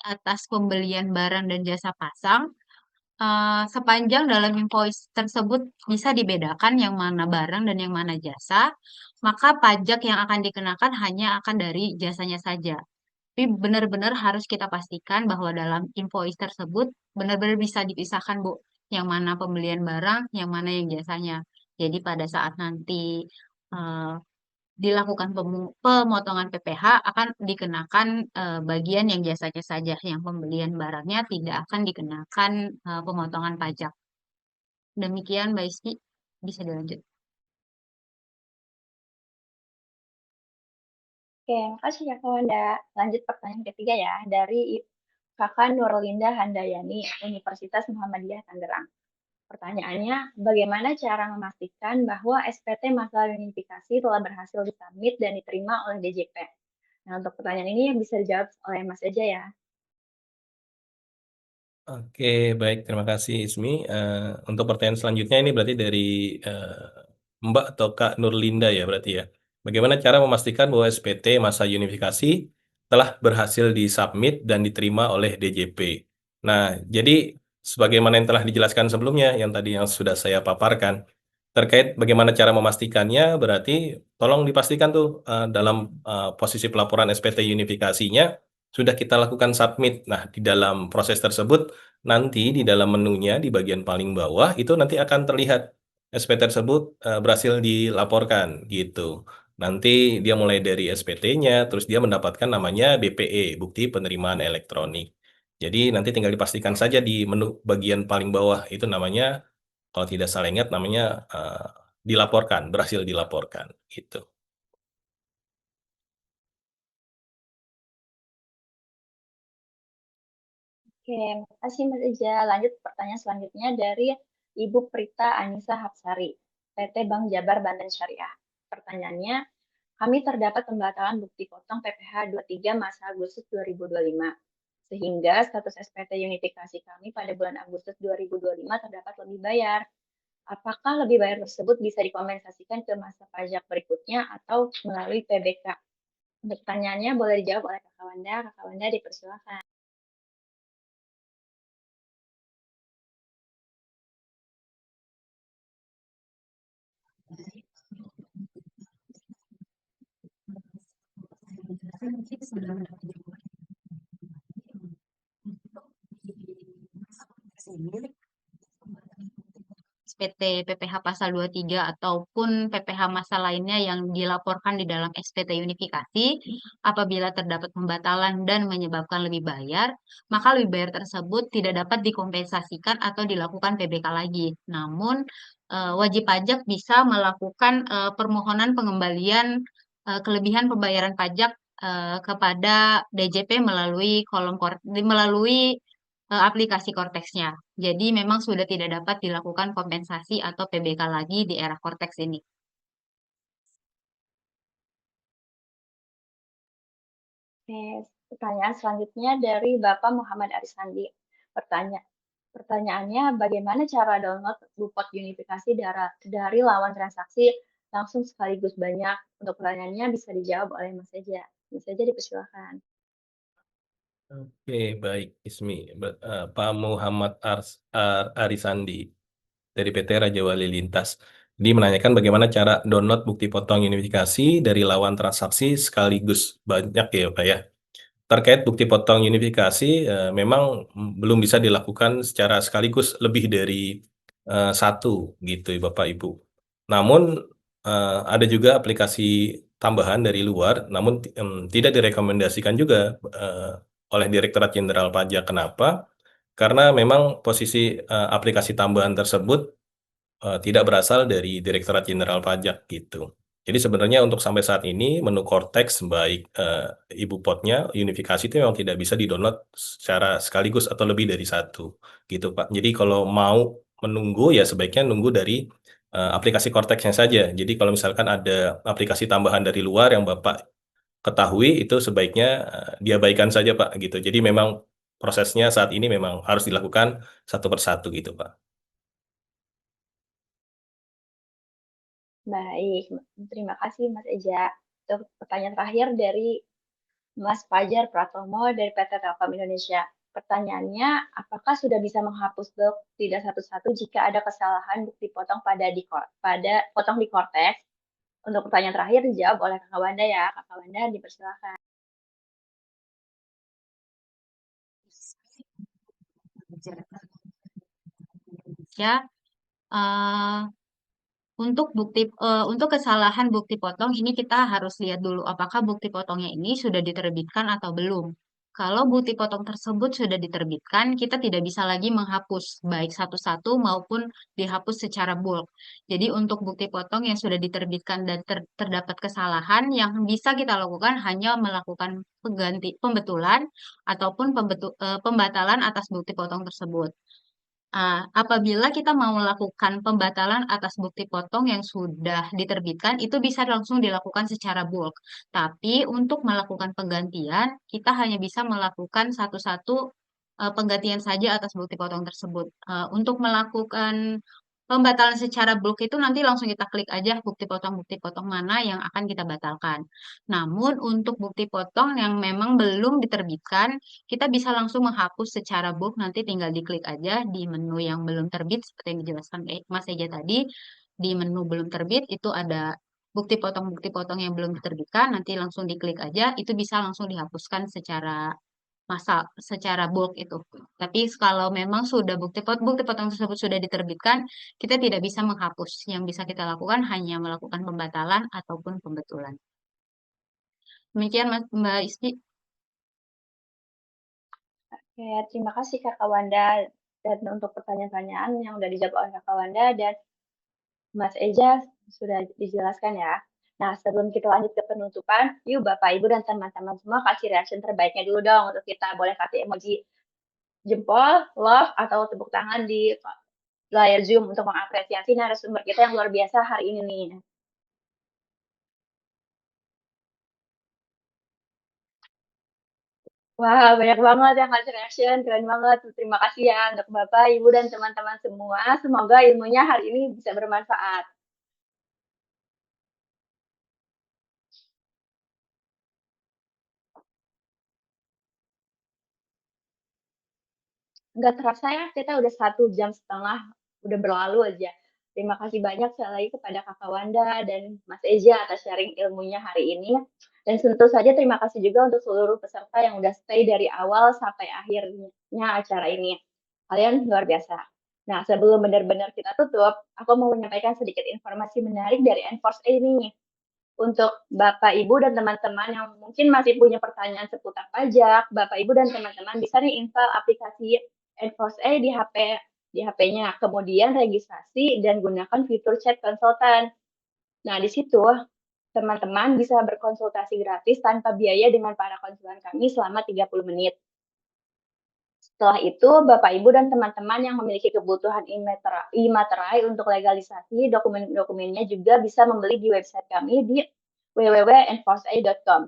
atas pembelian barang dan jasa pasang, sepanjang dalam invoice tersebut bisa dibedakan yang mana barang dan yang mana jasa, maka pajak yang akan dikenakan hanya akan dari jasanya saja. Tapi benar-benar harus kita pastikan bahwa dalam invoice tersebut benar-benar bisa dipisahkan, Bu, yang mana pembelian barang, yang mana yang jasanya. Jadi pada saat nanti eh, dilakukan pemotongan PPh akan dikenakan bagian yang jasanya saja, yang pembelian barangnya tidak akan dikenakan pemotongan pajak. Demikian, Mbak Iski, bisa dilanjut. Oke, makasih ya Kak Wanda. Lanjut pertanyaan ketiga ya, dari Kakak Nurlinda Handayani, Universitas Muhammadiyah Tangerang. Pertanyaannya, bagaimana cara memastikan bahwa SPT masalah unifikasi telah berhasil disubmit dan diterima oleh DJP? Nah, untuk pertanyaan ini yang bisa dijawab oleh Mas Eja ya. Oke, baik. Terima kasih, Ismi. Untuk pertanyaan selanjutnya ini berarti dari Mbak atau Kak Nurlinda ya berarti ya. Bagaimana cara memastikan bahwa SPT masa unifikasi telah berhasil disubmit dan diterima oleh DJP? Nah, jadi sebagaimana yang telah dijelaskan sebelumnya, yang tadi yang sudah saya paparkan, terkait bagaimana cara memastikannya, berarti tolong dipastikan tuh dalam posisi pelaporan SPT unifikasinya sudah kita lakukan submit. Nah, di dalam proses tersebut nanti di dalam menunya di bagian paling bawah itu nanti akan terlihat SPT tersebut berhasil dilaporkan gitu. Nanti dia mulai dari SPT-nya, terus dia mendapatkan namanya BPE, Bukti Penerimaan Elektronik. Jadi nanti tinggal dipastikan saja di menu bagian paling bawah itu namanya, kalau tidak salah ingat namanya dilaporkan, berhasil dilaporkan gitu. Oke, makasih Mas Eja. Lanjut pertanyaan selanjutnya dari Ibu Prita Anissa Hapsari, PT Bank Jabar Banten Syariah. Pertanyaannya, kami terdapat pembatalan bukti potong PPh 23 masa Agustus 2025, sehingga status SPT unifikasi kami pada bulan Agustus 2025 terdapat lebih bayar. Apakah lebih bayar tersebut bisa dikompensasikan ke masa pajak berikutnya atau melalui PBK? Untuk pertanyaannya boleh dijawab oleh Kakak Wanda. Kakak Wanda dipersilakan. SPT PPh pasal 23 ataupun PPh masa lainnya yang dilaporkan di dalam SPT unifikasi, apabila terdapat pembatalan dan menyebabkan lebih bayar, maka lebih bayar tersebut tidak dapat dikompensasikan atau dilakukan PBK lagi. Namun, wajib pajak bisa melakukan permohonan pengembalian kelebihan pembayaran pajak kepada DJP melalui melalui aplikasi Cortex-nya. Jadi memang sudah tidak dapat dilakukan kompensasi atau PBK lagi di era Cortex ini. Oke, pertanyaan selanjutnya dari Bapak Muhammad Arisandi. Pertanyaannya, bagaimana cara download Bupot unifikasi dari lawan transaksi langsung sekaligus banyak? Untuk pertanyaannya bisa dijawab oleh Mas Eja. Mas Eja dipersilakan. Oke, baik, Ismi. Pak Muhammad Arisandi dari PT Raja Wali Lintas. Ini menanyakan bagaimana cara download bukti potong unifikasi dari lawan transaksi sekaligus banyak ya, Pak ya. Terkait bukti potong unifikasi, memang belum bisa dilakukan secara sekaligus lebih dari satu gitu, ya, Bapak Ibu. Namun ada juga aplikasi tambahan dari luar, namun tidak direkomendasikan juga oleh Direktorat Jenderal Pajak. Kenapa? Karena memang posisi aplikasi tambahan tersebut tidak berasal dari Direktorat Jenderal Pajak gitu. Jadi sebenarnya untuk sampai saat ini menu Cortex baik ibu potnya unifikasi itu memang tidak bisa di-download secara sekaligus atau lebih dari satu gitu Pak. Jadi kalau mau menunggu ya sebaiknya nunggu dari aplikasi Cortex-nya saja. Jadi kalau misalkan ada aplikasi tambahan dari luar yang Bapak ketahui itu sebaiknya diabaikan saja Pak gitu. Jadi memang prosesnya saat ini memang harus dilakukan satu persatu gitu Pak. Baik, terima kasih Mas Eja. Untuk pertanyaan terakhir dari Mas Fajar Pratomo dari PT Telkom Indonesia. Pertanyaannya, apakah sudah bisa menghapus blok tidak satu-satu jika ada kesalahan bukti potong pada potong di korteks? Untuk pertanyaan terakhir dijawab oleh Kakak Wanda ya. Kakak Wanda dipersilakan. Ya, eh, untuk kesalahan bukti potong ini kita harus lihat dulu apakah bukti potongnya ini sudah diterbitkan atau belum. Kalau bukti potong tersebut sudah diterbitkan, kita tidak bisa lagi menghapus baik satu-satu maupun dihapus secara bulk. Jadi untuk bukti potong yang sudah diterbitkan dan terdapat kesalahan, yang bisa kita lakukan hanya melakukan pembetulan ataupun pembatalan atas bukti potong tersebut. Apabila kita mau melakukan pembatalan atas bukti potong yang sudah diterbitkan, itu bisa langsung dilakukan secara bulk. Tapi untuk melakukan penggantian, kita hanya bisa melakukan satu-satu penggantian saja atas bukti potong tersebut. Untuk melakukan pembatalan secara bulk itu nanti langsung kita klik aja bukti potong mana yang akan kita batalkan. Namun untuk bukti potong yang memang belum diterbitkan, kita bisa langsung menghapus secara bulk, nanti tinggal diklik aja di menu yang belum terbit, seperti yang dijelaskan Mas Eja tadi. Di menu belum terbit itu ada bukti potong yang belum diterbitkan, nanti langsung diklik aja, itu bisa langsung dihapuskan secara bulk itu. Tapi kalau memang sudah bukti potong tersebut sudah diterbitkan, kita tidak bisa menghapus. Yang bisa kita lakukan hanya melakukan pembatalan ataupun pembetulan. Demikian Mbak Isti. Oke, terima kasih Kakak Wanda. Dan untuk pertanyaan-pertanyaan yang sudah dijawab oleh Kakak Wanda dan Mas Eja sudah dijelaskan ya. Nah, sebelum kita lanjut ke penutupan, yuk Bapak, Ibu, dan teman-teman semua kasih reaction terbaiknya dulu dong untuk kita. Boleh kasih emoji jempol, love, atau tepuk tangan di layar Zoom untuk mengapresiasi narasumber kita yang luar biasa hari ini nih. Wah, banyak banget yang kasih reaction, keren banget. Terima kasih ya untuk Bapak, Ibu, dan teman-teman semua. Semoga ilmunya hari ini bisa bermanfaat. Nggak terasa ya, kita udah 1,5 jam udah berlalu aja. Terima kasih banyak sekali lagi kepada Kakak Wanda dan Mas Eja atas sharing ilmunya hari ini. Dan tentu saja terima kasih juga untuk seluruh peserta yang udah stay dari awal sampai akhirnya acara ini. Kalian luar biasa. Nah, sebelum benar-benar kita tutup, aku mau menyampaikan sedikit informasi menarik dari Enforce A ini. Untuk Bapak, Ibu, dan teman-teman yang mungkin masih punya pertanyaan seputar pajak, Bapak, Ibu, dan teman-teman bisa nih install aplikasi Enforce A di HP-nya. Kemudian registrasi dan gunakan fitur chat konsultan. Nah, di situ teman-teman bisa berkonsultasi gratis tanpa biaya dengan para konsultan kami selama 30 menit. Setelah itu, Bapak, Ibu, dan teman-teman yang memiliki kebutuhan e-materai untuk legalisasi, dokumen-dokumennya juga bisa membeli di website kami di www.enforcea.com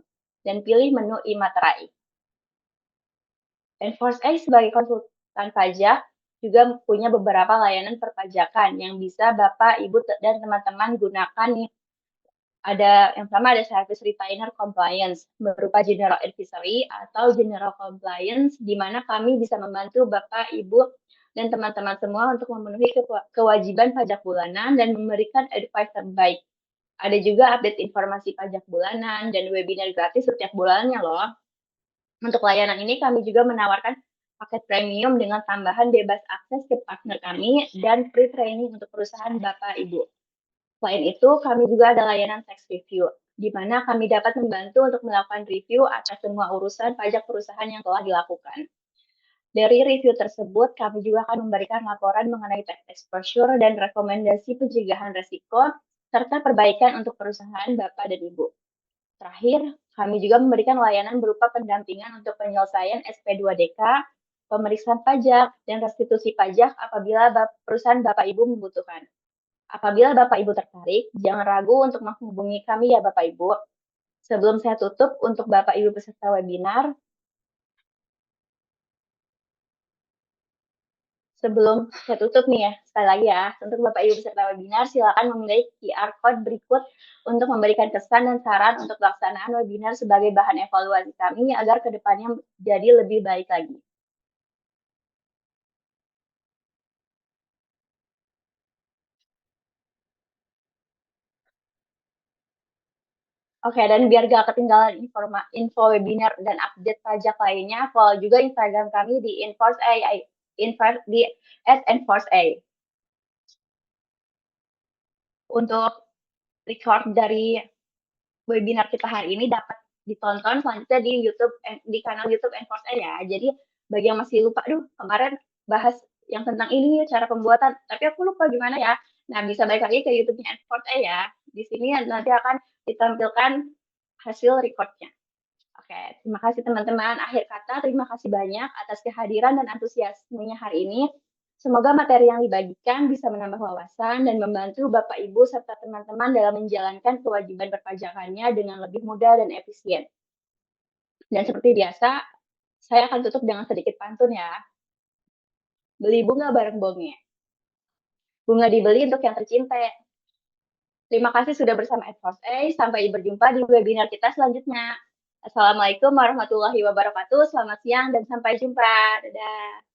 dan pilih menu e-materai. Enforce.a sebagai konsultan pajak juga punya beberapa layanan perpajakan yang bisa Bapak, Ibu, dan teman-teman gunakan nih. Yang pertama ada service retainer compliance berupa general advisory atau general compliance di mana kami bisa membantu Bapak, Ibu, dan teman-teman semua untuk memenuhi kewajiban pajak bulanan dan memberikan advice terbaik. Ada juga update informasi pajak bulanan dan webinar gratis setiap bulannya loh. Untuk layanan ini kami juga menawarkan paket premium dengan tambahan bebas akses ke partner kami dan free training untuk perusahaan Bapak, Ibu. Selain itu, kami juga ada layanan tax review, di mana kami dapat membantu untuk melakukan review atas semua urusan pajak perusahaan yang telah dilakukan. Dari review tersebut, kami juga akan memberikan laporan mengenai tax exposure dan rekomendasi pencegahan resiko, serta perbaikan untuk perusahaan Bapak dan Ibu. Terakhir, kami juga memberikan layanan berupa pendampingan untuk penyelesaian SP2DK, pemeriksaan pajak, dan restitusi pajak apabila perusahaan Bapak Ibu membutuhkan. Apabila Bapak Ibu tertarik, jangan ragu untuk menghubungi kami ya Bapak Ibu. Sebelum saya tutup untuk Bapak Ibu peserta webinar, sebelum saya tutup nih ya, sekali lagi ya, untuk Bapak Ibu peserta webinar, silakan memilih QR Code berikut untuk memberikan kesan dan saran untuk pelaksanaan webinar sebagai bahan evaluasi kami agar kedepannya jadi lebih baik lagi. Oke, dan biar gak ketinggalan info webinar dan update pajak lainnya, follow juga Instagram kami di di @enforce_a. Untuk record dari webinar kita hari ini dapat ditonton selanjutnya di YouTube, di kanal YouTube Enforce ya. Jadi bagi yang masih lupa, kemarin bahas yang tentang ini cara pembuatan, tapi aku lupa gimana ya. Nah, bisa balik lagi ke YouTube-nya Enforce ya. Di sini nanti akan ditampilkan hasil recordnya. Oke, terima kasih teman-teman. Akhir kata, terima kasih banyak atas kehadiran dan antusiasmenya hari ini. Semoga materi yang dibagikan bisa menambah wawasan dan membantu Bapak Ibu serta teman-teman dalam menjalankan kewajiban perpajakannya dengan lebih mudah dan efisien. Dan seperti biasa, saya akan tutup dengan sedikit pantun ya. Beli bunga bareng bonge. Bunga dibeli untuk yang tercinta. Terima kasih sudah bersama Adforce A. Sampai berjumpa di webinar kita selanjutnya. Assalamualaikum warahmatullahi wabarakatuh. Selamat siang dan sampai jumpa. Dadah.